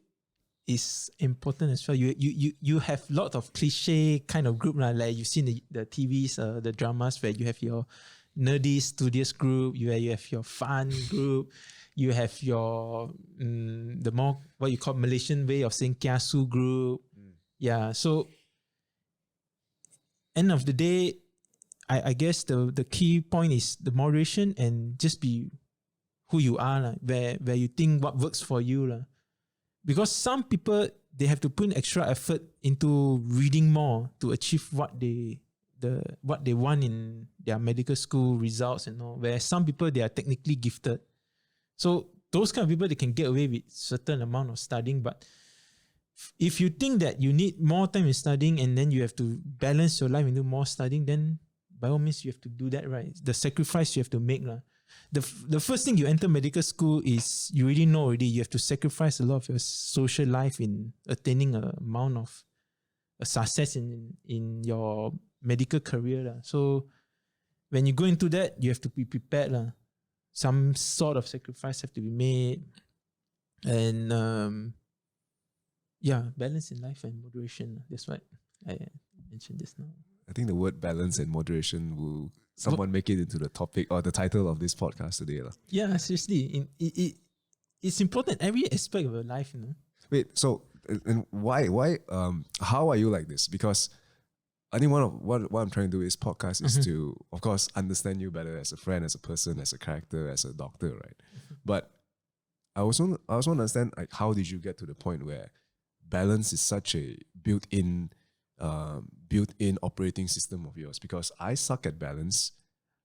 is important as well. You have a lot of cliche kind of group, like you've seen the TVs, the dramas, where you have your nerdy studious group, you have your fun group, you have your the more what you call Malaysian way of saying kiasu group. Yeah, so end of the day, I guess the key point is the moderation and just be who you are, where you think what works for you. Because some people, they have to put in extra effort into reading more to achieve what they want in their medical school results and all. Where some people, they are technically gifted. So those kind of people, they can get away with certain amount of studying. But if you think that you need more time in studying and then you have to balance your life into more studying, then by all means, you have to do that, right? The sacrifice you have to make. The first thing you enter medical school is you already you have to sacrifice a lot of your social life in attaining a amount of a success in your medical career. So when you go into that, you have to be prepared. Some sort of sacrifice have to be made. And balance in life and moderation. That's what I mentioned just now. I think the word balance and moderation will someone make it into the topic or the title of this podcast today. Yeah, seriously. It's important every aspect of your life, Wait, so and why how are you like this? Because I think what I'm trying to do with this podcast is to, of course, understand you better as a friend, as a person, as a character, as a doctor, right? But I also want to understand, like, how did you get to the point where balance is such a built-in operating system of yours? Because I suck at balance.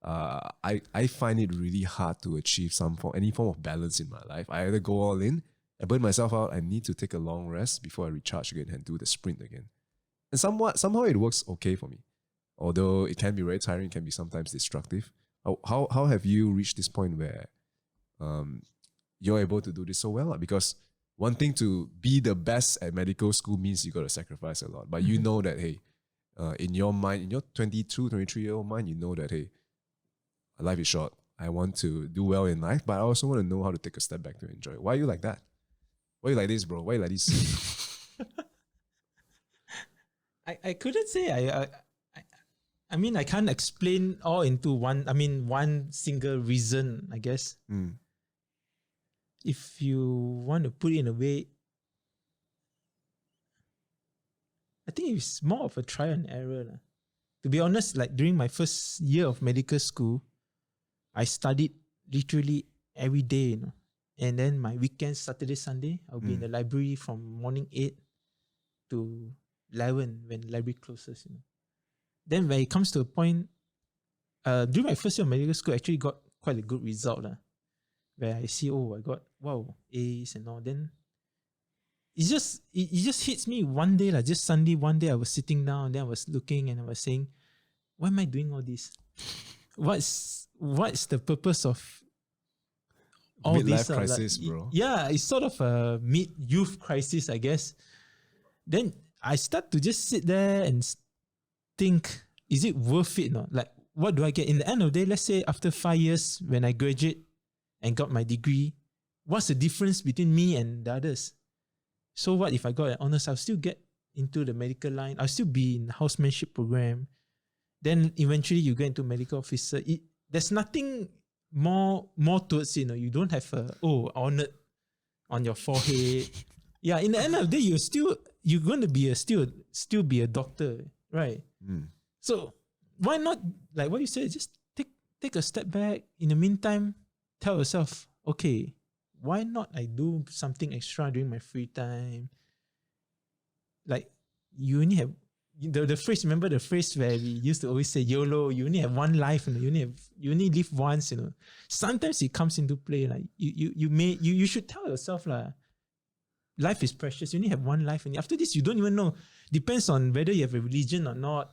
I find it really hard to achieve any form of balance in my life. I either go all in, I burn myself out, I need to take a long rest before I recharge again and do the sprint again. And somehow it works okay for me. Although it can be very tiring, it can be sometimes destructive. How have you reached this point where you're able to do this so well? Because one thing, to be the best at medical school means you got to sacrifice a lot. But you know that, hey, in your mind, in your 22, 23-year-old mind, you know that, hey, life is short. I want to do well in life, but I also want to know how to take a step back to enjoy it. Why are you like that? Why are you like this, bro? Why are you like this? I couldn't say. I mean, I can't explain all into one single reason, I guess. If you want to put it in a way, I think it's more of a trial and error. To be honest, like during my first year of medical school, I studied literally every day, And then my weekends, Saturday, Sunday, I'll be in the library from morning 8 to 11 when the library closes, Then when it comes to a point, during my first year of medical school, I actually got quite a good result. Where I see, I got, A's and all. Then it just hits me one day, just Sunday, one day I was sitting down and then I was looking and I was saying, why am I doing all this? What's the purpose of all this? Midlife crisis, bro. Yeah, it's sort of a mid-youth crisis, I guess. Then I start to just sit there and think, is it worth it? Like, what do I get? In the end of the day, let's say after 5 years, when I graduate and got my degree, what's the difference between me and the others? So what if I got an honors? I'll still get into the medical line. I'll still be in the housemanship program. Then eventually you get into medical officer. There's nothing more towards it. You don't have honored on your forehead. Yeah, in the end of the day, you're going to be still be a doctor, right? So why not, like what you said, just take a step back. In the meantime, tell yourself, okay, why not I do something extra during my free time? Like, you only have the phrase. Remember the phrase where we used to always say YOLO. You only have one life, you only live once. Sometimes it comes into play. Like you should tell yourself life is precious. You only have one life, and after this, you don't even know. Depends on whether you have a religion or not.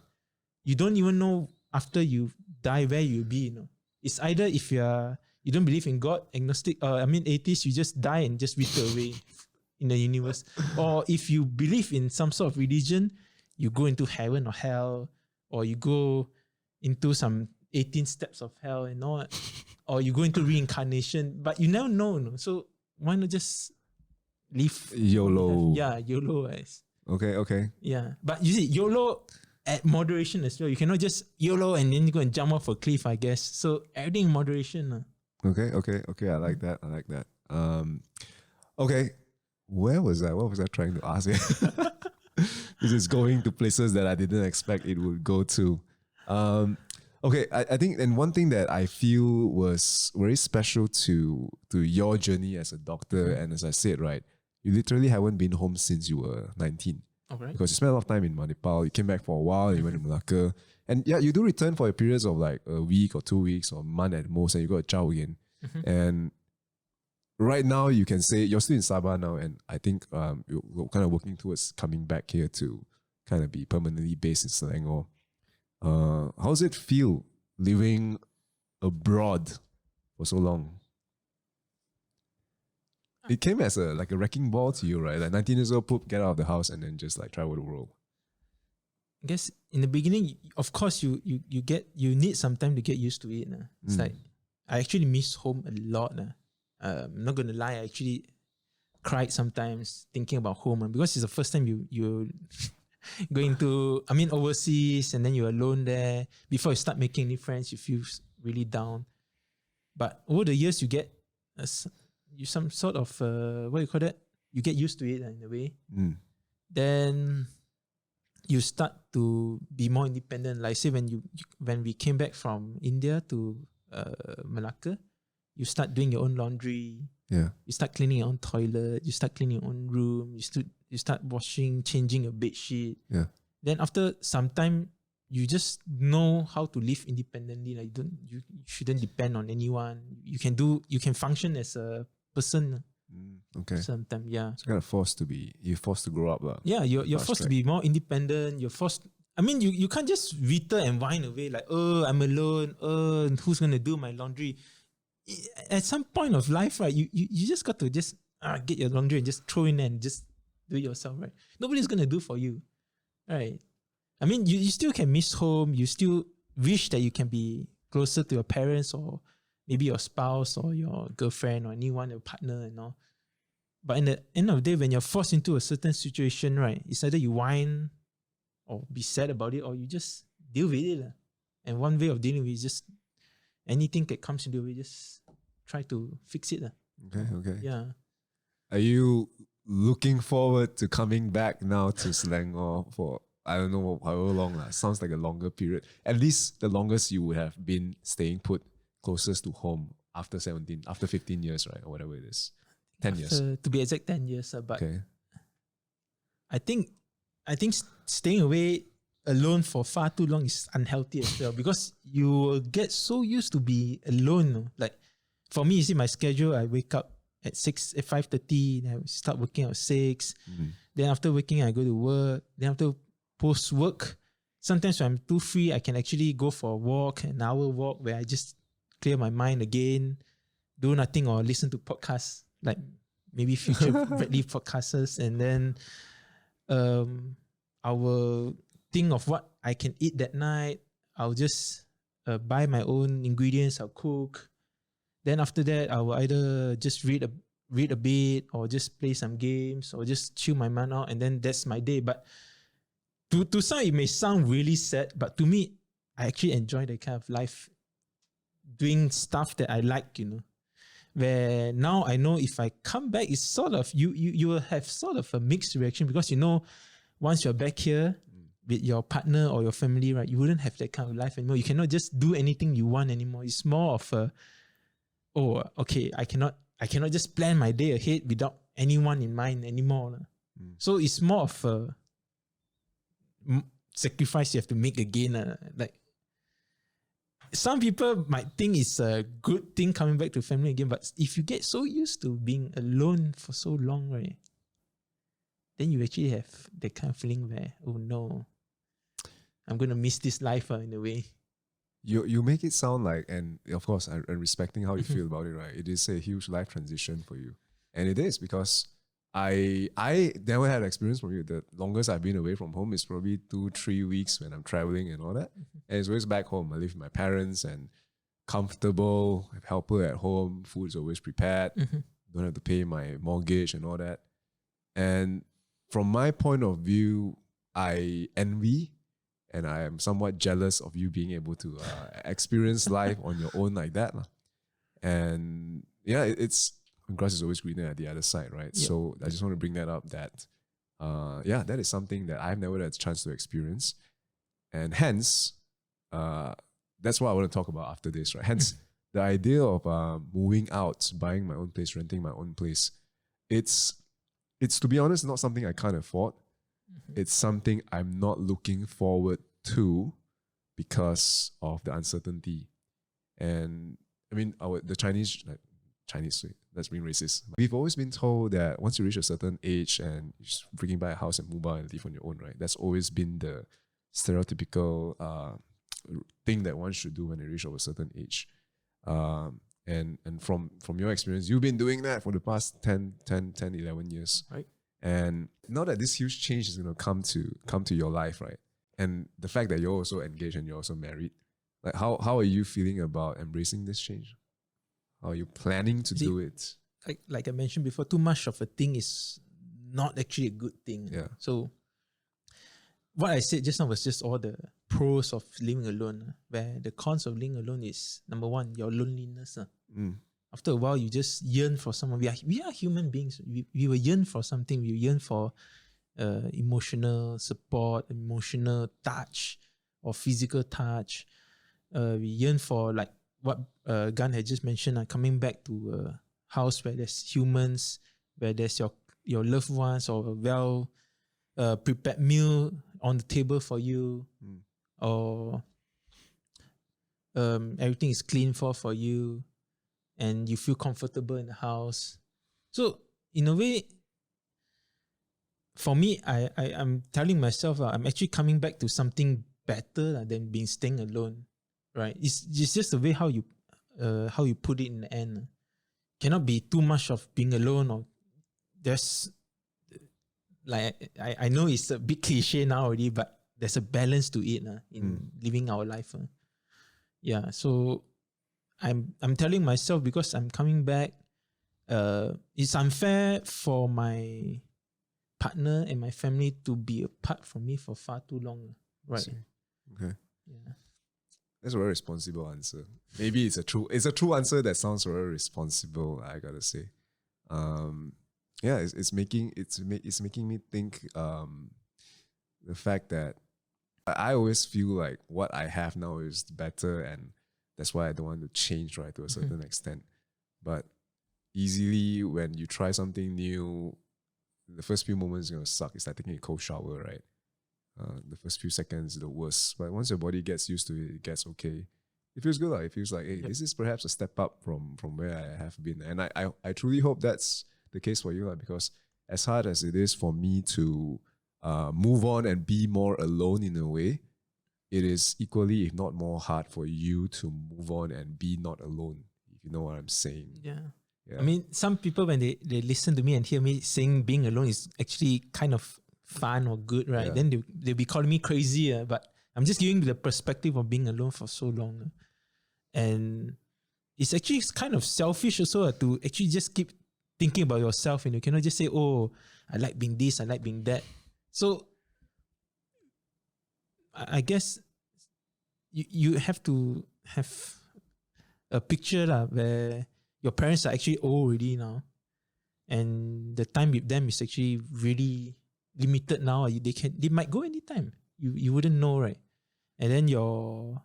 You don't even know after you die where you'll be. It's either if you don't believe in God, agnostic, atheist, you just die and just wither away in the universe. Or if you believe in some sort of religion, you go into heaven or hell, or you go into some 18 steps of hell and all, or you go into reincarnation, but you never know. No? So why not just live YOLO? Yeah, YOLO. Guys. Okay. Yeah, but you see, YOLO at moderation as well. You cannot just YOLO and then you go and jump off a cliff, I guess. So everything in moderation. Okay. I like that. Okay. Where was I? What was I trying to ask? This is going to places that I didn't expect it would go to. Okay, I think, and one thing that I feel was very special to your journey as a doctor, and as I said, right, you literally haven't been home since you were 19. Okay. Because you spent a lot of time in Manipal, you came back for a while, you went to Malacca, and yeah, you do return for a periods of like a week or 2 weeks or a month at most, and you got a child again. And right now, you can say you're still in Sabah now, and I think you're kind of working towards coming back here to kind of be permanently based in Selangor. How does it feel living abroad for so long? It came as a wrecking ball to you, right? Like 19 years old, poop, get out of the house, and then just like travel the world. I guess in the beginning, of course, you need some time to get used to it. It's like I actually miss home a lot. I'm not gonna lie, I actually cried sometimes thinking about home, because it's the first time you going to overseas, and then you're alone there. Before you start making new friends, you feel really down. But over the years, you get some sort of what do you call that? You get used to it in a way. Then you start to be more independent. Like say when we came back from India to Malacca, you start doing your own laundry. Yeah. You start cleaning your own toilet. You start cleaning your own room. You start washing, changing your bed sheet. Yeah. Then after some time, you just know how to live independently. Like you shouldn't depend on anyone. You can function as a person. Okay. Sometimes, yeah. It's kind of you're forced to grow up. Yeah, you're forced to be more independent. You're forced. You can't just wither and whine away like, oh, I'm alone. Oh, who's gonna do my laundry? At some point of life, right, you just got to just get your laundry and just throw in and just do it yourself, right? Nobody's gonna do for you, right? You still can miss home. You still wish that you can be closer to your parents or maybe your spouse or your girlfriend or anyone, your partner and all. But in the end of the day, when you're forced into a certain situation, right, it's either you whine or be sad about it, or you just deal with it. And one way of dealing with it is just anything that comes into it, just try to fix it. Okay. Yeah. Are you looking forward to coming back now to Selangor for, I don't know, however long? Sounds like a longer period. At least the longest you would have been staying put closest to home after 15 years, right? Or whatever it is. 10 years. To be exact, 10 years. But okay. I think staying away alone for far too long is unhealthy as well, because you will get so used to be alone. Like for me, you see my schedule, I wake up at 5:30, I start working at 6. Then after working, I go to work. Then after post work, sometimes when I'm too free, I can actually go for a walk, an hour walk, where I just clear my mind again, do nothing or listen to podcasts, like maybe future friendly podcasters, and then I will think of what I can eat that night. I'll just buy my own ingredients, I'll cook. Then after that, I will either just read a bit, or just play some games, or just chill my mind out, and then that's my day. But To some it may sound really sad, but to me, I actually enjoy that kind of life, doing stuff that I like, where now I know if I come back, it's sort of, you will have sort of a mixed reaction, because once you're back here with your partner or your family, right, you wouldn't have that kind of life anymore. You cannot just do anything you want anymore. It's more of a, oh, okay, I cannot just plan my day ahead without anyone in mind anymore. So it's more of a sacrifice you have to make again. Like, some people might think it's a good thing coming back to family again, but if you get so used to being alone for so long, right, then you actually have that kind of feeling where, oh no, I'm going to miss this life in a way. You make it sound like, and of course, I'm respecting how you feel about it, right? It is a huge life transition for you. And it is, because I never had experience from you. The longest I've been away from home is probably 2-3 weeks when I'm traveling and all that. And it's always back home. I live with my parents and comfortable, have helper at home, food is always prepared, don't have to pay my mortgage and all that. And from my point of view, I envy and I am somewhat jealous of you being able to experience life on your own like that. And yeah, it's grass is always greener at the other side, right? Yep. So I just want to bring that up, that that is something that I've never had a chance to experience. And hence, that's what I want to talk about after this, right? Hence, the idea of moving out, buying my own place, renting my own place, it's to be honest, not something I can't afford. It's something I'm not looking forward to because of the uncertainty. And I mean, the Chinese, that's being racist. We've always been told that once you reach a certain age and you just freaking buy a house and move out and live on your own, right? That's always been the stereotypical thing that one should do when they reach of a certain age. And from your experience, you've been doing that for the past 10, 11 years. Right. And now that this huge change is going to come to your life, right? And the fact that you're also engaged and you're also married, like how are you feeling about embracing this change? How are you planning to do it? Like I mentioned before, too much of a thing is not actually a good thing. Yeah. So what I said just now was just all the pros of living alone, where the cons of living alone is, number one, your loneliness. After a while, you just yearn for someone. We are human beings. We will yearn for something. We yearn for emotional support, emotional touch, or physical touch. We yearn for, like what Gan had just mentioned, coming back to a house where there's humans, where there's your loved ones, or a well prepared meal on the table for you, or everything is clean for you, and you feel comfortable in the house. So in a way, for me, I'm telling myself I'm actually coming back to something better than staying alone, right? It's just the way how you put it in the end. Cannot be too much of being alone, or there's, like, I know it's a big cliche now already, but there's a balance to it in living our life. Yeah, so I'm telling myself, because I'm coming back, it's unfair for my partner and my family to be apart from me for far too long. Right. Okay. Yeah. That's a very responsible answer. Maybe it's a true answer that sounds very responsible, I gotta say. Yeah, it's making me think the fact that I always feel like what I have now is better, and that's why I don't want to change, right, to a certain extent. But easily, when you try something new, the first few moments is gonna suck. It's like taking a cold shower, right? The first few seconds is the worst, but once your body gets used to it, it gets okay. It feels good. It feels like, hey, this is perhaps a step up from where I have been, and I truly hope that's the case for you, because as hard as it is for me to move on and be more alone in a way, it is equally, if not more, hard for you to move on and be not alone, if you know what I'm saying. Yeah. I mean, some people, when they listen to me and hear me saying being alone is actually kind of fun or good, right? Yeah. Then they'll be calling me crazy, but I'm just giving the perspective of being alone for so long. And it's actually kind of selfish also to actually just keep thinking about yourself, and you cannot just say, oh, I like being this, I like being that. So I guess you have to have a picture where your parents are actually old already now, and the time with them is actually really limited now. They might go anytime. You wouldn't know, right? And then your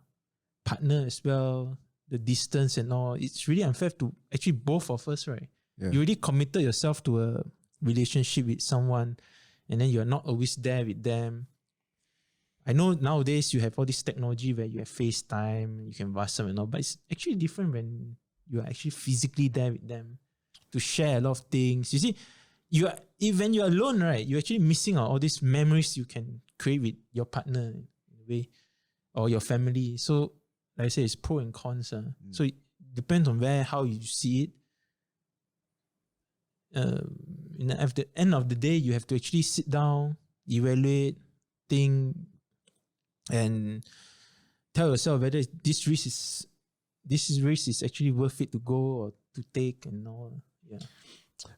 partner as well, the distance and all, it's really unfair to actually both of us, right? Yeah. You already committed yourself to a relationship with someone, and then you're not always there with them. I know nowadays you have all this technology where you have FaceTime, you can WhatsApp and all, but it's actually different when you are actually physically there with them to share a lot of things. You see, when you're alone, right, you're actually missing out all these memories you can create with your partner in a way, or your family. So, like I say, it's pro and cons. So it depends on how you see it. At the end of the day, you have to actually sit down, evaluate, think, and tell yourself whether this risk is actually worth it to go or to take and all. Yeah,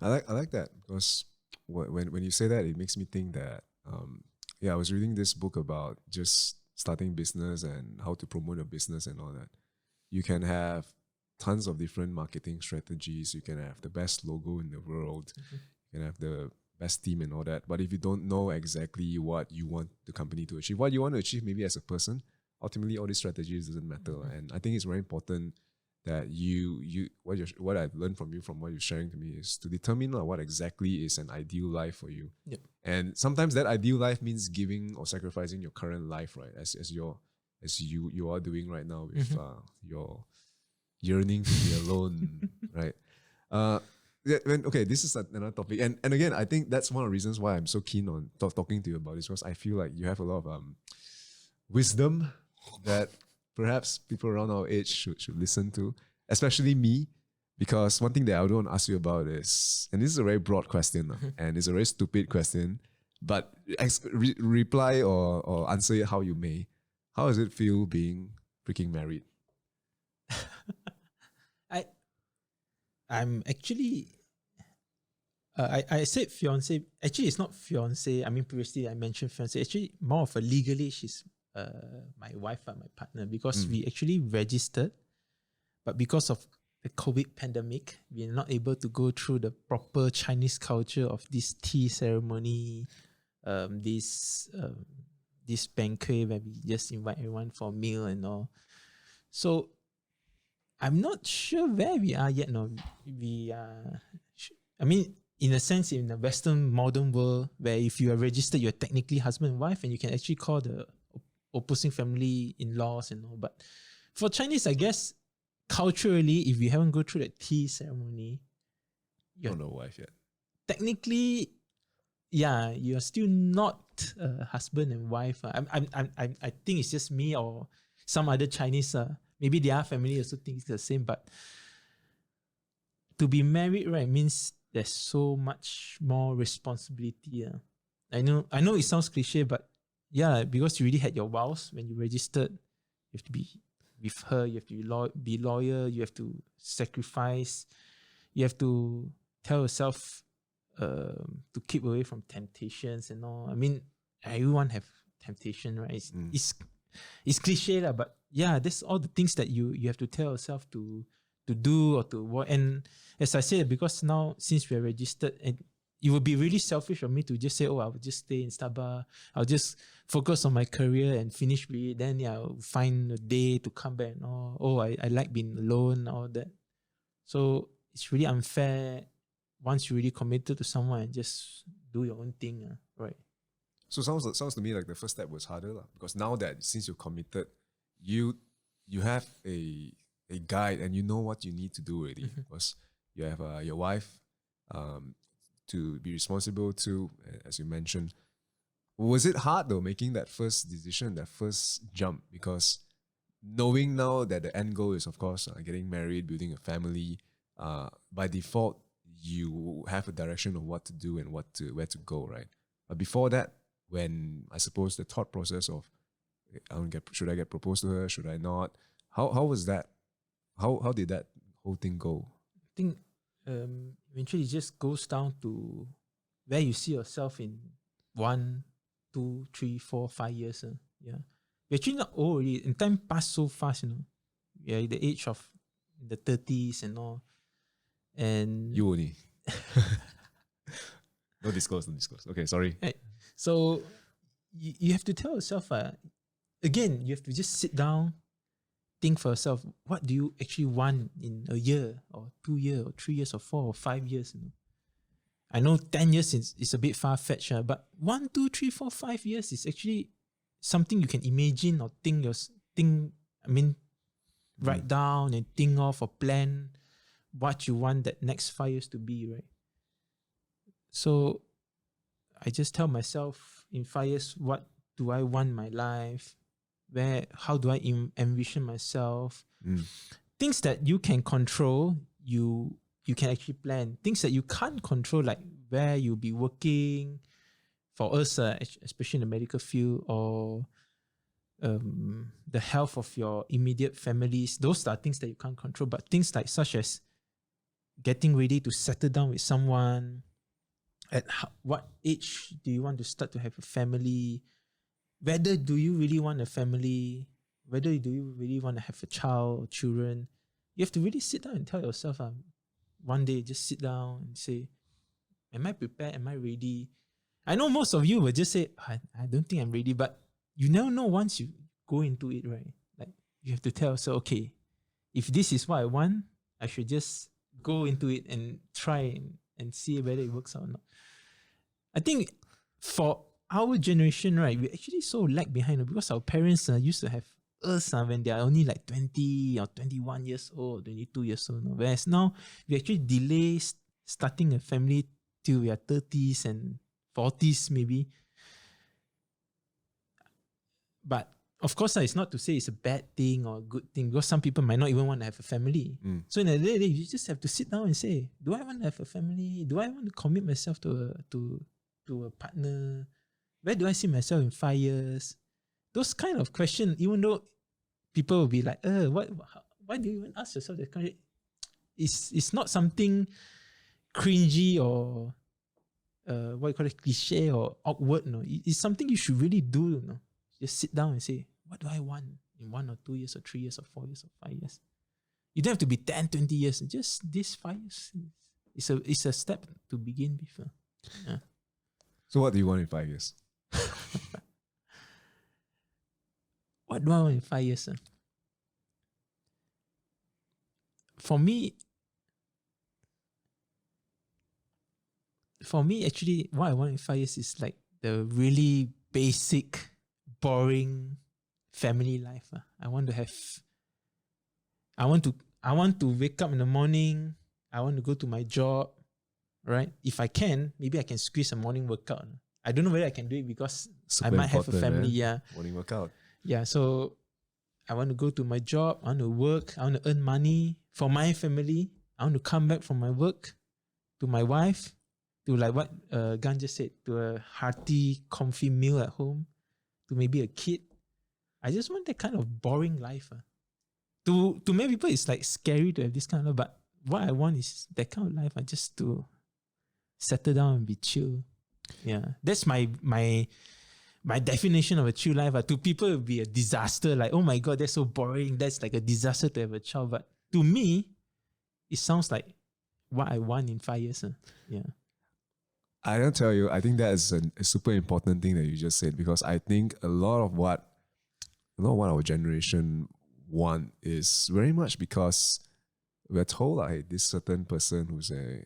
I like that, because when you say that, it makes me think that I was reading this book about just starting business and how to promote a business and all that. You can have tons of different marketing strategies. You can have the best logo in the world. You can have the best team and all that. But if you don't know exactly what you want the company to achieve, what you want to achieve maybe as a person, ultimately all these strategies doesn't matter. And I think it's very important that what I've learned from you, from what you're sharing to me, is to determine what exactly is an ideal life for you. Yep. And sometimes that ideal life means giving or sacrificing your current life, right? As you are doing right now with your yearning to be alone, right? This is another topic, and again, I think that's one of the reasons why I'm so keen on talking to you about this, because I feel like you have a lot of wisdom that perhaps people around our age should listen to, especially me, because one thing that I would want to ask you about is, and this is a very broad question, and it's a very stupid question, but reply or answer it how you may. How does it feel being freaking married? I'm actually I said fiance. Actually, it's not fiance. I mean, previously I mentioned fiance. Actually, more of a legally, she's my wife and my partner, because we actually registered, but because of the COVID pandemic, we're not able to go through the proper Chinese culture of this tea ceremony, this banquet where we just invite everyone for a meal and all. So I'm not sure where we are yet. No, we are. I mean, in a sense, in the Western modern world, where if you are registered, you're technically husband and wife, and you can actually call the opposing family in-laws and all. But for Chinese, I guess culturally, if you haven't go through the tea ceremony, you're not wife yet. Technically, yeah, you're still not husband and wife. I think it's just me or some other Chinese. Maybe their family also thinks the same, but to be married, right, means there's so much more responsibility. I know it sounds cliche, but yeah, because you already had your vows when you registered, you have to be with her, you have to be loyal, you have to sacrifice, you have to tell yourself to keep away from temptations and all. I mean, everyone have temptation, right? It's cliche, but yeah, that's all the things that you have to tell yourself to do or to what. And as I said, because now since we're registered, and it would be really selfish of me to just say, oh, I'll just stay in Starbucks, I'll just focus on my career and finish with it. Then I'll find a day to come back and all. Oh, I like being alone, all that. So it's really unfair once you really committed to someone and just do your own thing, right? So sounds to me like the first step was harder, because now that since you're committed, you have a guide and you know what you need to do already, because you have your wife to be responsible to, as you mentioned. Was it hard though, making that first decision, that first jump? Because knowing now that the end goal is, of course, getting married, building a family, by default, you have a direction of what to do and where to go, right? But before that, when I suppose the thought process of should I get proposed to her, should I not? How was that? How did that whole thing go? I think eventually it just goes down to where you see yourself in 1, 2, 3, 4, 5 years. Yeah. we're actually not old already. And time passed so fast, you know. We're at the age of the 30s and all. And You only. Don't disclose. Okay, sorry. right. So you have to tell yourself, again, you have to just sit down, think for yourself, what do you actually want in a year or 2 years or 3 years or 4 or 5 years? You know? I know 10 years is a bit far-fetched, but 1, 2, 3, 4, 5 years is actually something you can imagine or write down and think of or plan what you want that next 5 years to be, right? So I just tell myself in 5 years, what do I want my life? How do I envision myself? Things that you can control, you can actually plan. Things that you can't control, like where you'll be working. For us, especially in the medical field, or the health of your immediate families, those are things that you can't control. But things like such as getting ready to settle down with someone, at what age do you want to start to have a family? Whether do you really want a family? Whether do you really want to have a child or children? You have to really sit down and tell yourself, one day just sit down and say, am I prepared? Am I ready? I know most of you will just say, I don't think I'm ready, but you never know once you go into it, right? Like you have to tell yourself, okay, if this is what I want, I should just go into it and try and see whether it works out or not. I think for our generation, right, we actually so lag behind because our parents used to have us when they are only like 20 or 21 years old, 22 years old. Whereas now, we actually delay starting a family till we are 30s and 40s maybe. But of course, it's not to say it's a bad thing or a good thing, because some people might not even want to have a family. So in the day, you just have to sit down and say, do I want to have a family? Do I want to commit myself to a partner? Where do I see myself in 5 years? Those kind of questions, even though people will be like, why do you even ask yourself that question? It's not something cringy or what you call it, cliche or awkward. No, it's something you should really do. No, just sit down and say, what do I want in 1 or 2 years or 3 years or 4 years or 5 years? You don't have to be 10, 20 years. Just this 5 years. It's a step to begin with. Yeah. So what do you want in 5 years? What do I want in 5 years? For me, actually, what I want in 5 years is like the really basic, boring family life. I want to wake up in the morning. I want to go to my job, right? If I can, maybe I can squeeze a morning workout. I don't know whether I can do it because I might have a family. Man. Yeah, morning workout. Yeah, so I want to go to my job. I want to work. I want to earn money for my family. I want to come back from my work to my wife, to like what Gan just said, to a hearty, comfy meal at home, to maybe a kid. I just want that kind of boring life. To many people, it's like scary to have this kind of, but what I want is that kind of life. Just to settle down and be chill. Yeah, that's my definition of a chill life. To people, it would be a disaster. Like, oh my God, that's so boring. That's like a disaster to have a child. But to me, it sounds like what I want in 5 years. Yeah. I don't tell you, I think that is a super important thing that you just said, because I think a lot of what our generation want is very much because we're told like this certain person who's a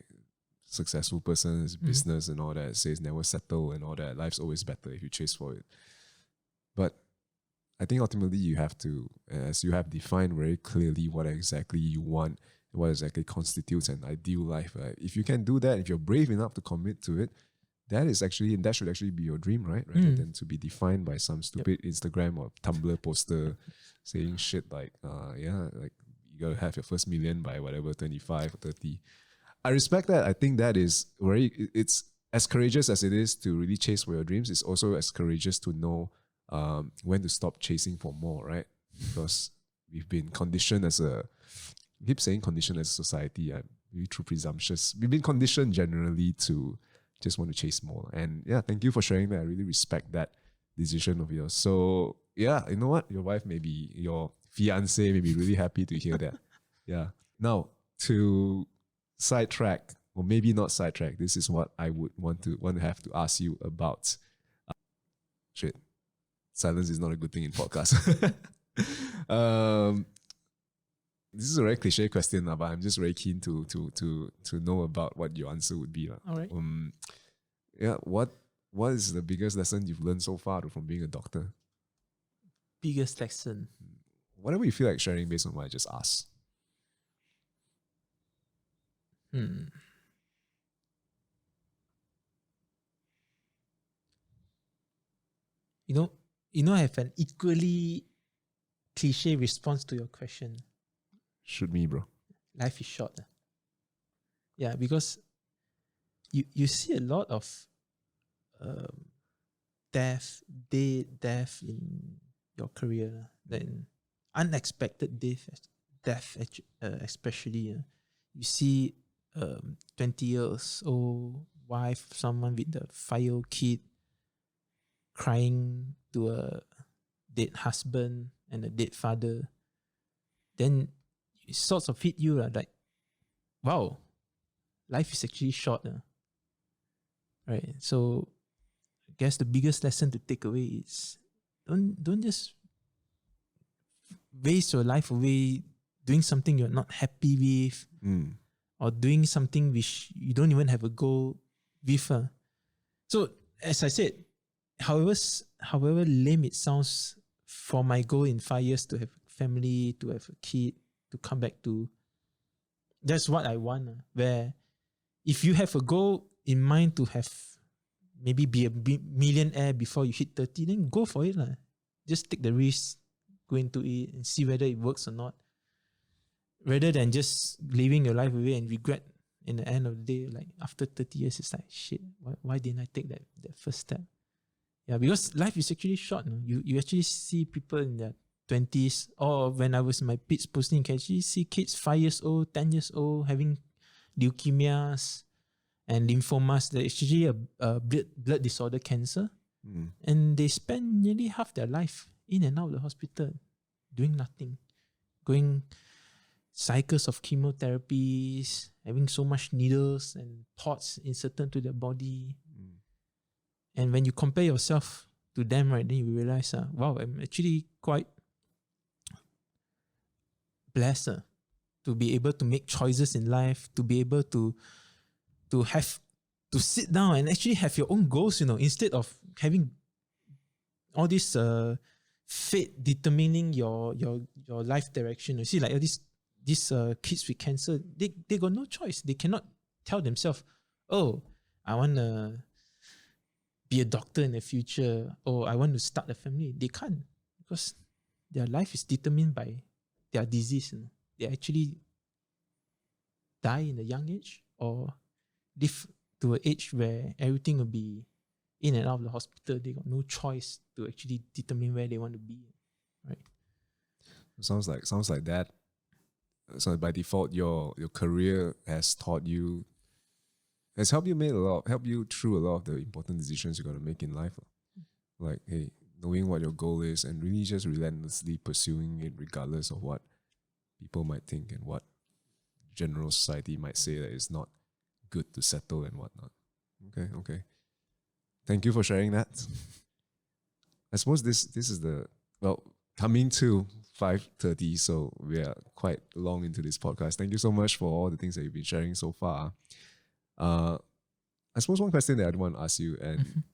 successful person, his business and all that, says never settle and all that. Life's always better if you chase for it. But I think ultimately you have to, as you have defined very clearly what exactly you want, what exactly constitutes an ideal life. Right? If you can do that, if you're brave enough to commit to it, that should actually be your dream, right? Rather than to be defined by some stupid Instagram or Tumblr poster saying shit like, like you gotta have your first million by whatever, 25 or 30. I respect that. I think that is it's as courageous as it is to really chase for your dreams. It's also as courageous to know when to stop chasing for more, right? Because we've been conditioned I keep saying conditioned as a society. I'm really too presumptuous. We've been conditioned generally to just want to chase more. And yeah, thank you for sharing that. I really respect that decision of yours. So yeah, you know what? Your wife your fiance may be really happy to hear that. Yeah. Now, to sidetrack, or maybe not sidetrack, this is what I would want to have to ask you about. Shit. Silence is not a good thing in podcast. This is a very cliche question, but I'm just very keen to know about what your answer would be. All right. Yeah, what is the biggest lesson you've learned so far from being a doctor? Biggest lesson. Whatever you feel like sharing based on what I just asked. You know, I have an equally cliche response to your question. Shoot me, bro. Life is short. Yeah, because you see a lot of death in your career. Then unexpected death especially. You see 20 years old wife, someone with a 5-year-old kid crying to a dead husband and a dead father. Then it sort of hit you like, wow, life is actually short. Right? So I guess the biggest lesson to take away is don't just waste your life away doing something you're not happy with, or doing something which you don't even have a goal with. So as I said, however lame it sounds, for my goal in 5 years to have a family, to have a kid, to come back to, that's what I want. Where if you have a goal in mind to have, maybe be a millionaire before you hit 30, then go for it. Just take the risk, go into it and see whether it works or not. Rather than just living your life away and regret in the end of the day, like after 30 years, it's like, shit, why didn't I take that first step? Yeah, because life is actually short. No? You actually see people in their 20s, or when I was in my PITS posting, you can actually see kids 5 years old, 10 years old, having leukemias and lymphomas. They're actually a blood disorder cancer. And they spend nearly half their life in and out of the hospital doing nothing, going cycles of chemotherapies, having so much needles and pods inserted to their body. And when you compare yourself to them, right, then you realize, wow, I'm actually quite blessed to be able to make choices in life, to be able to sit down and actually have your own goals, instead of having all this fate determining your life direction. You see, like all these kids with cancer, they got no choice. They cannot tell themselves, oh, I want to be a doctor in the future, or I want to start a family. They can't, because their life is determined by their disease. They actually die in a young age, or live to an age where everything will be in and out of the hospital. They got no choice to actually determine where they want to be. Right? Sounds like that. So by default, your career has helped you help you through a lot of the important decisions you got to make in life. Like, hey, knowing what your goal is and really just relentlessly pursuing it regardless of what people might think and what general society might say that it's not good to settle and whatnot. Okay. Thank you for sharing that. I suppose this is coming to 5:30, so we are quite long into this podcast. Thank you so much for all the things that you've been sharing so far. I suppose one question that I'd want to ask you, and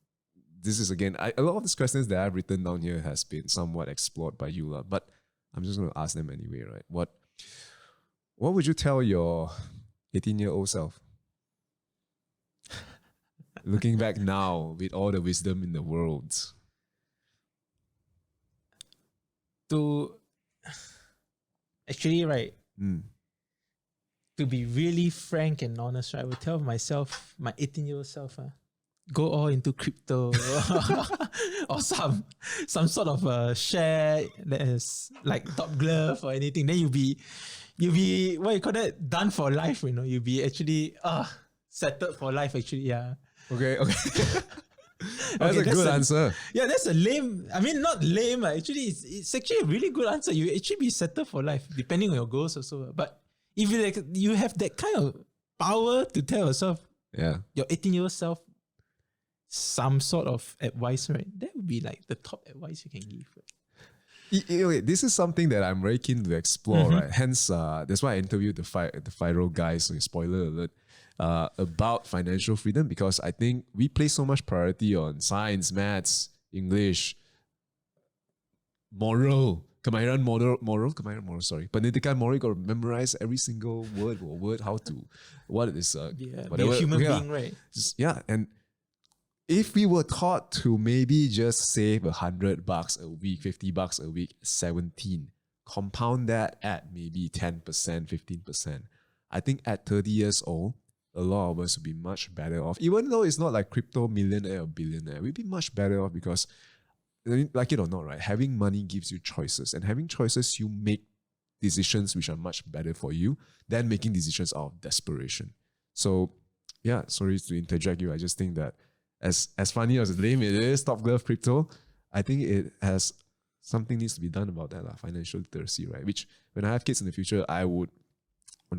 this is again, a lot of these questions that I've written down here has been somewhat explored by you, but I'm just going to ask them anyway, right? What would you tell your 18-year-old self? Looking back now with all the wisdom in the world. Actually, right, to be really frank and honest, right, I would tell myself, my 18-year-old self, go all into crypto or some sort of share that is like TOPGLOV or anything. Then you'll be what you call that, done for life. You'll be actually settled for life. Actually, yeah. Okay. That's a good answer. Yeah, that's a lame. I mean, not lame. Actually, it's actually a really good answer. You actually be settled for life, depending on your goals also. But if you have that kind of power to tell yourself, your 18-year-old self, some sort of advice, right? That would be like the top advice you can give. Right? This is something that I'm very keen to explore, right? Hence, that's why I interviewed the 5-year-old guys. So spoiler alert. About financial freedom, because I think we place so much priority on science, maths, English, moral, kemahiran moral, sorry. Pendidikan moral, you got to memorize every single word, what is, whatever. Be a human being, right? And if we were taught to maybe just save $100 a week, $50 a week, 17, compound that at maybe 10%, 15%. I think at 30 years old, a lot of us would be much better off. Even though it's not like crypto millionaire or billionaire, we'd be much better off because, like it or not, right? Having money gives you choices. And having choices, you make decisions which are much better for you than making decisions out of desperation. So, yeah, sorry to interject you. I just think that as funny as lame it is, TOPGLOV crypto, I think it has something needs to be done about that, financial literacy, right? Which when I have kids in the future, I would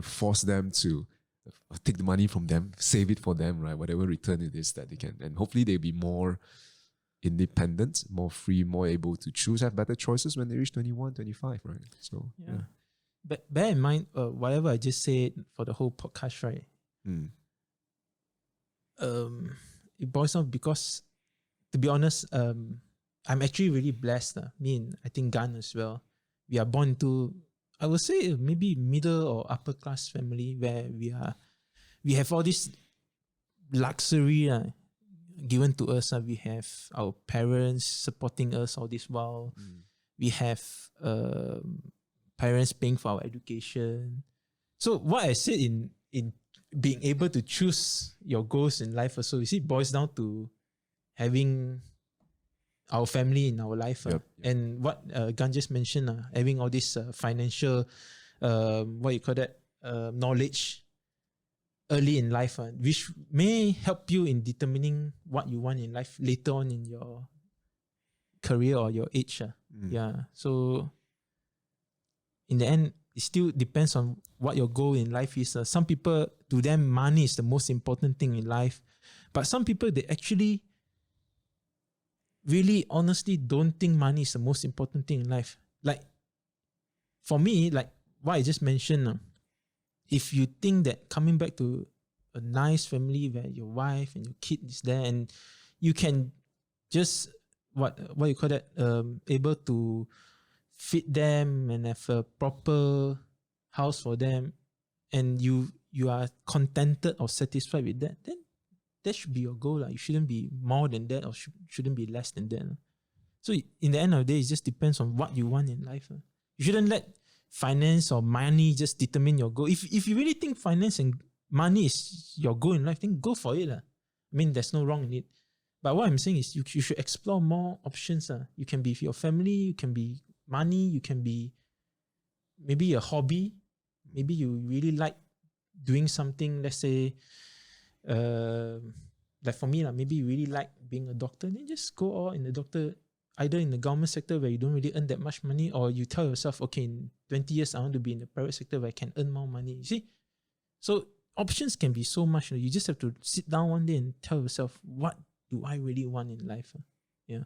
force them to take the money from them, save it for them, right? Whatever return it is that they can. And hopefully they'll be more independent, more free, more able to choose, have better choices when they reach 21, 25, right? So, yeah. But bear in mind, whatever I just said for the whole podcast, right? It boils down because, to be honest, I'm actually really blessed. Me and I think Gan as well. We are born into, I would say, maybe middle or upper class family where we have all this luxury given to us. We have our parents supporting us all this while. We have parents paying for our education. So what I said in being able to choose your goals in life also, you see, it boils down to having our family in our life. And what Gan just mentioned, having all this financial, knowledge early in life, which may help you in determining what you want in life later on in your career or your age. So in the end, it still depends on what your goal in life is. Some people, to them, money is the most important thing in life. But some people, they actually really honestly don't think money is the most important thing in life. Like, for me, like what I just mentioned, if you think that coming back to a nice family where your wife and your kid is there and you can just, able to feed them and have a proper house for them, and you are contented or satisfied with that, then that should be your goal. You shouldn't be more than that or shouldn't be less than that. So in the end of the day, it just depends on what you want in life. You shouldn't let finance or money just determine your goal. If you really think finance and money is your goal in life, then go for it. I mean, there's no wrong in it. But what I'm saying is you should explore more options. You can be your family, you can be money, you can be maybe a hobby. Maybe you really like doing something, let's say, like for me, maybe you really like being a doctor, then just go all in the doctor, either in the government sector where you don't really earn that much money, or you tell yourself, okay, in 20 years, I want to be in the private sector where I can earn more money. You see? So options can be so much. You just have to sit down one day and tell yourself, what do I really want in life? Yeah.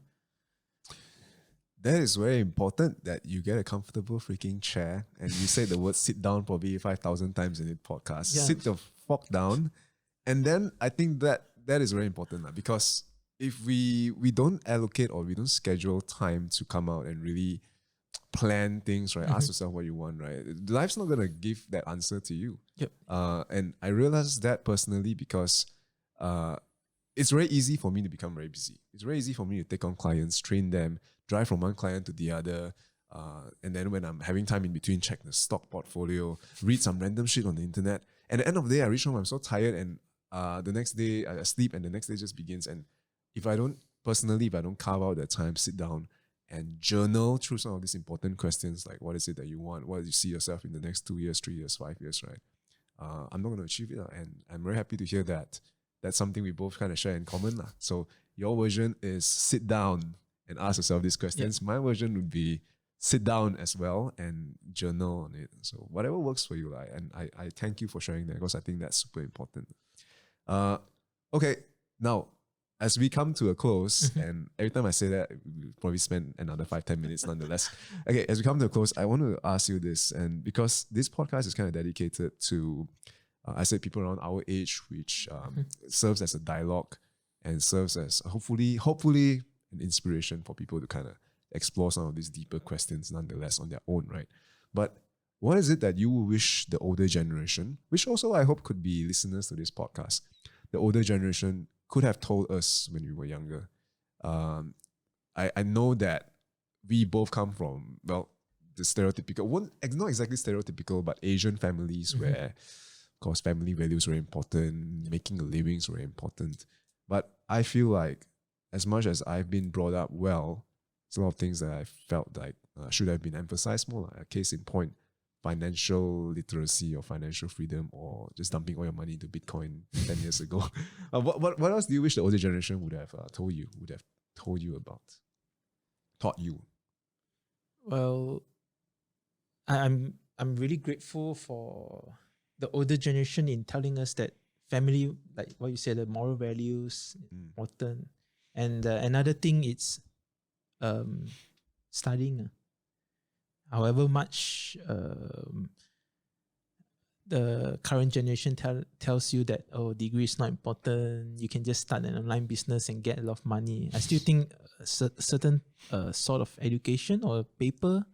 That is very important, that you get a comfortable freaking chair, and you say the word sit down probably 5,000 times in the podcast. Sit the fuck down. And then I think that is very important, because if we don't allocate or we don't schedule time to come out and really plan things, right? Ask yourself what you want, right? Life's not going to give that answer to you. And I realized that personally because it's very easy for me to become very busy. It's very easy for me to take on clients, train them, drive from one client to the other. And then when I'm having time in between, check the stock portfolio, read some random shit on the internet. And at the end of the day, I reach home, I'm so tired, and the next day I sleep, and the next day just begins. And if I don't carve out that time, sit down and journal through some of these important questions, like what is it that you want? What do you see yourself in the next 2 years, 3 years, 5 years, right? I'm not going to achieve it. And I'm very happy to hear that that's something we both kind of share in common lah. So your version is sit down and ask yourself these questions. My version would be sit down as well and journal on it. So whatever works for you, like, and I thank you for sharing that because I think that's super important. Okay, now as we come to a close, and every time I say that, we'll probably spend another 5-10 minutes nonetheless. Okay, as we come to a close, I want to ask you this, and because this podcast is kind of dedicated to, I said people around our age, which serves as a dialogue and serves as hopefully an inspiration for people to kind of explore some of these deeper questions nonetheless on their own, right? But what is it that you wish the older generation, which also I hope could be listeners to this podcast, the older generation could have told us when we were younger? I know that we both come from, well, the stereotypical, not exactly stereotypical, but Asian families where, of course, family values were important, making a living is very important. But I feel like as much as I've been brought up well, there's a lot of things that I felt like should have been emphasized more. Like a case in point, financial literacy or financial freedom, or just dumping all your money into Bitcoin 10 years ago. What else do you wish the older generation would have told you about, taught you? Well, I'm really grateful for the older generation in telling us that family, like what you said, the moral values important, and another thing it's studying. However much the current generation tells you that, oh, degree is not important, you can just start an online business and get a lot of money. I still think a certain sort of education or paper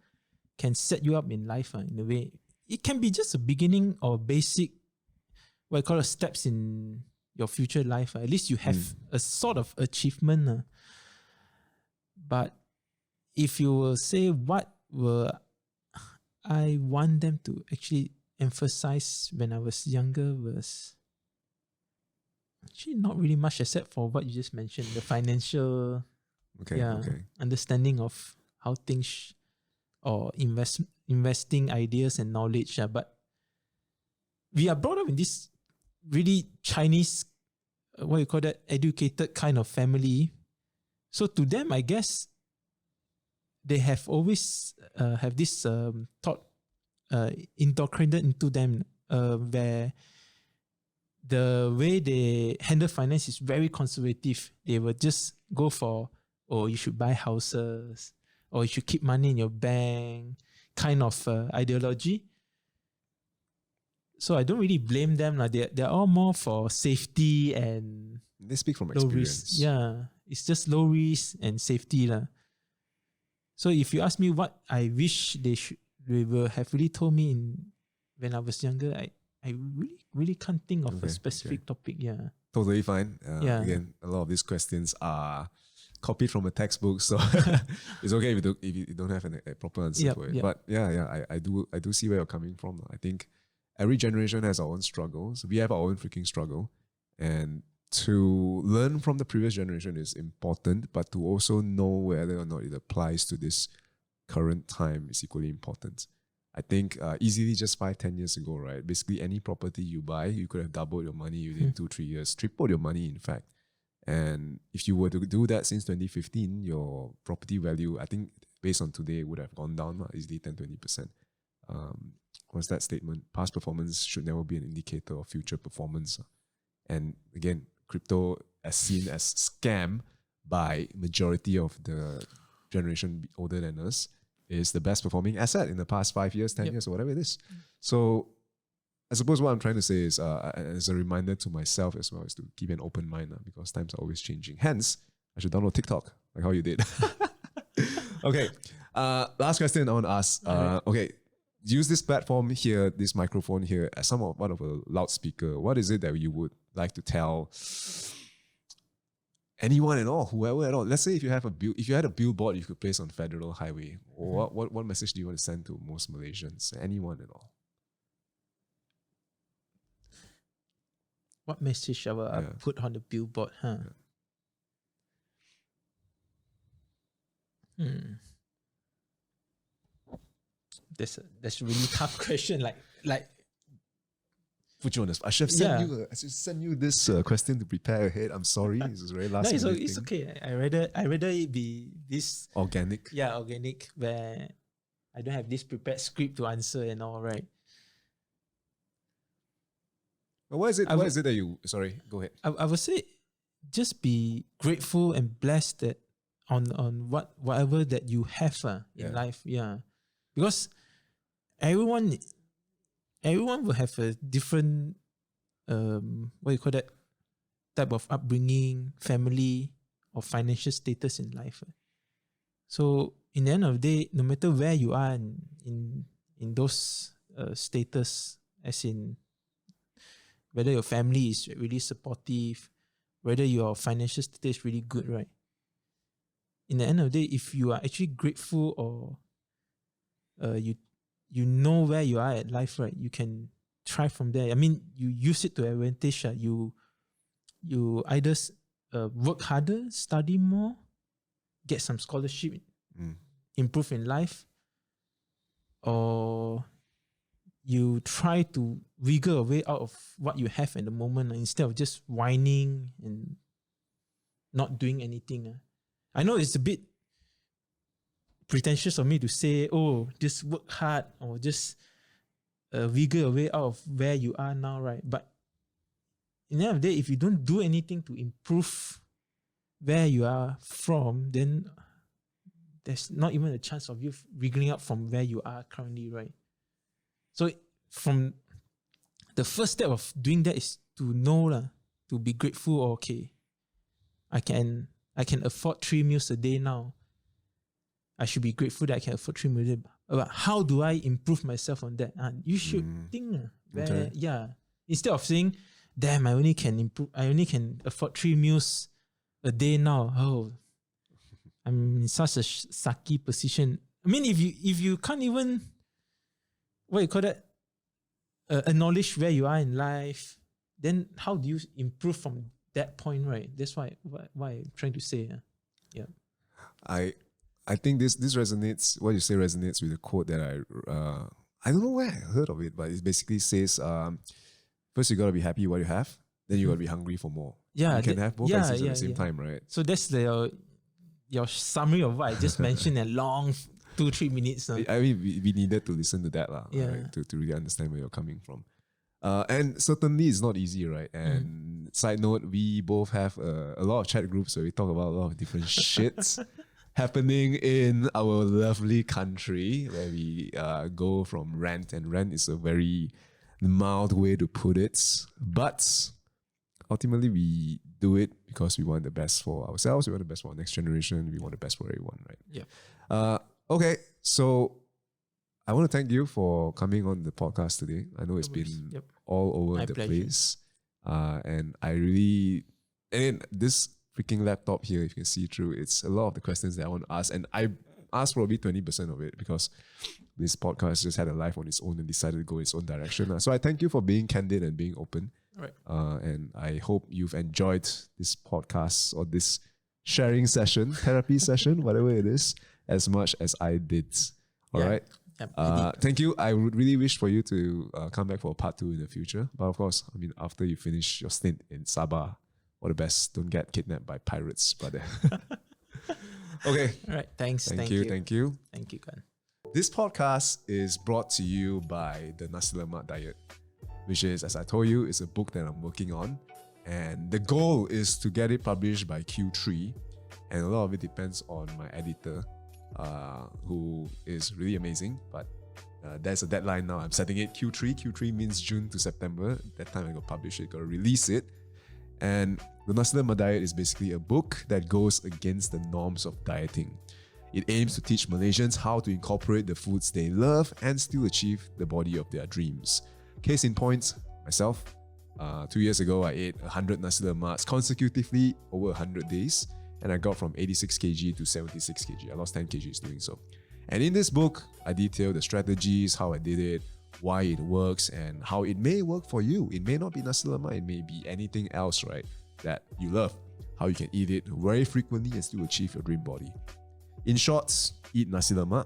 can set you up in life in a way. It can be just a beginning or basic, what I call steps in your future life. At least you have a sort of achievement. But if you will say what were I want them to actually emphasize when I was younger, was actually not really much except for what you just mentioned, the financial understanding of how things or investing ideas and knowledge. But we are brought up in this really Chinese, what you call that, educated kind of family. So to them, I guess, they have always have this thought indoctrinated into them, where the way they handle finance is very conservative. They will just go for, oh, you should buy houses, or you should keep money in your bank, kind of ideology. So I don't really blame them. They're all more for safety and they speak from low experience. risk. Yeah, it's just low risk and safety. So if you ask me what I wish they will have really told me when I was younger, I really can't think of a specific topic. Yeah. Totally fine. Again, a lot of these questions are copied from a textbook, so it's okay if you don't have a proper answer for it. Yep. But I do see where you're coming from. I think every generation has our own struggles. We have our own freaking struggle, and to learn from the previous generation is important, but to also know whether or not it applies to this current time is equally important. I think easily just 5-10 years ago, right? Basically any property you buy, you could have doubled your money within 2-3 years, tripled your money in fact. And if you were to do that since 2015, your property value, I think based on today, would have gone down easily 10-20%. What's that statement? Past performance should never be an indicator of future performance. And again, crypto as seen as scam by majority of the generation older than us is the best performing asset in the past 5 years, 10 years, or whatever it is. So I suppose what I'm trying to say is, as a reminder to myself as well, is to keep an open mind because times are always changing. Hence, I should download TikTok, like how you did. Okay, last question I want to ask. Okay, use this platform here, this microphone here, as one of a loudspeaker. What is it that you would like to tell anyone at all, whoever at all? Let's say if you had a billboard you could place on Federal Highway, what message do you want to send to most Malaysians? Anyone at all? What message shall I put on the billboard? That's a really tough question. Like put you on the spot. I should have sent you this question to prepare ahead. I'm sorry. This is very last minute. It's okay. I rather it be this organic. Yeah, organic, where I don't have this prepared script to answer and all, right? Why is it that you... Sorry, go ahead. I would say just be grateful and blessed that on whatever that you have in life. Yeah. Because everyone will have a different type of upbringing, family, or financial status in life. So in the end of the day, no matter where you are in those status, as in whether your family is really supportive, whether your financial status is really good, right? In the end of the day, if you are actually grateful, or you know where you are at life, right? You can try from there. I mean, you use it to advantage. You either work harder, study more, get some scholarship, improve in life, or you try to wiggle a way out of what you have at the moment instead of just whining and not doing anything. I know it's a bit pretentious of me to say, oh, just work hard or just wiggle a way out of where you are now, right? But in the end of the day, if you don't do anything to improve where you are from, then there's not even a chance of you wriggling up from where you are currently, right? So from the first step of doing that is to know, to be grateful. Okay, I can afford 3 meals a day now. I should be grateful that I can afford 3 meals a day. But how do I improve myself on that? You should think instead of saying, damn, I only can afford 3 meals a day now. Oh, I'm in such a sucky position. I mean, if you can't even acknowledge where you are in life, then how do you improve from that point, right? That's why I'm trying to say. Yeah. I think this resonates. What you say resonates with a quote that I don't know where I heard of it, but it basically says, first you gotta be happy with what you have, then you gotta be hungry for more. Yeah, you can have both at the same time, right? So that's your summary of what I just mentioned in a long 2-3 minutes. I mean, we needed to listen to that, right? To really understand where you're coming from. And certainly it's not easy, right? And side note, we both have a lot of chat groups where we talk about a lot of different shits happening in our lovely country, where we go from rant, and rant is a very mild way to put it. But ultimately, we do it because we want the best for ourselves, we want the best for our next generation, we want the best for everyone, right? Yeah. Okay, so I want to thank you for coming on the podcast today. I know it's been all over the place. And I really... And this freaking laptop here, if you can see through, it's a lot of the questions that I want to ask. And I asked probably 20% of it because this podcast just had a life on its own and decided to go its own direction. So I thank you for being candid and being open. Right. And I hope you've enjoyed this podcast or this sharing session, therapy session, whatever it is, as much as I did. All right. Thank you. I would really wish for you to come back for part 2 in the future. But of course, I mean, after you finish your stint in Sabah, all the best. Don't get kidnapped by pirates, brother. Okay. All right. Thanks. Thank you. Thank you, Kan. This podcast is brought to you by the Nasi Lemak Diet, which is, as I told you, is a book that I'm working on. And the goal is to get it published by Q3. And a lot of it depends on my editor, who is really amazing. But there's a deadline now. I'm setting it Q3. Q3 means June to September. That time I got to publish it, got to release it. And the Nasi Lemak Diet is basically a book that goes against the norms of dieting. It aims to teach Malaysians how to incorporate the foods they love and still achieve the body of their dreams. Case in point, myself. 2 years ago, I ate 100 Nasi Lemaks consecutively over 100 days. And I got from 86 kg to 76 kg. I lost 10 kgs doing so. And in this book, I detail the strategies, how I did it, why it works, and how it may work for you. It may not be Nasi Lemak, it may be anything else, right, that you love. How you can eat it very frequently and still achieve your dream body. In short, eat Nasi Lemak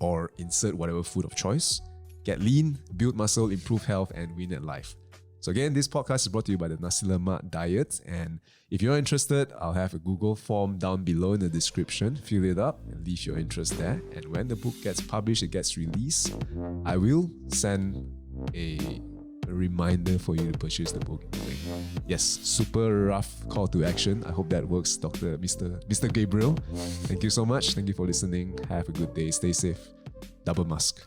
or insert whatever food of choice. get lean, build muscle, improve health, and win at life. So again, this podcast is brought to you by the Nasi Lemak Diet. And if you're interested, I'll have a Google form down below in the description. Fill it up and leave your interest there. And when the book gets published, it gets released, I will send a reminder for you to purchase the book. Yes, super rough call to action. I hope that works, Mr. Gabriel. Thank you so much. Thank you for listening. Have a good day. Stay safe. Double mask.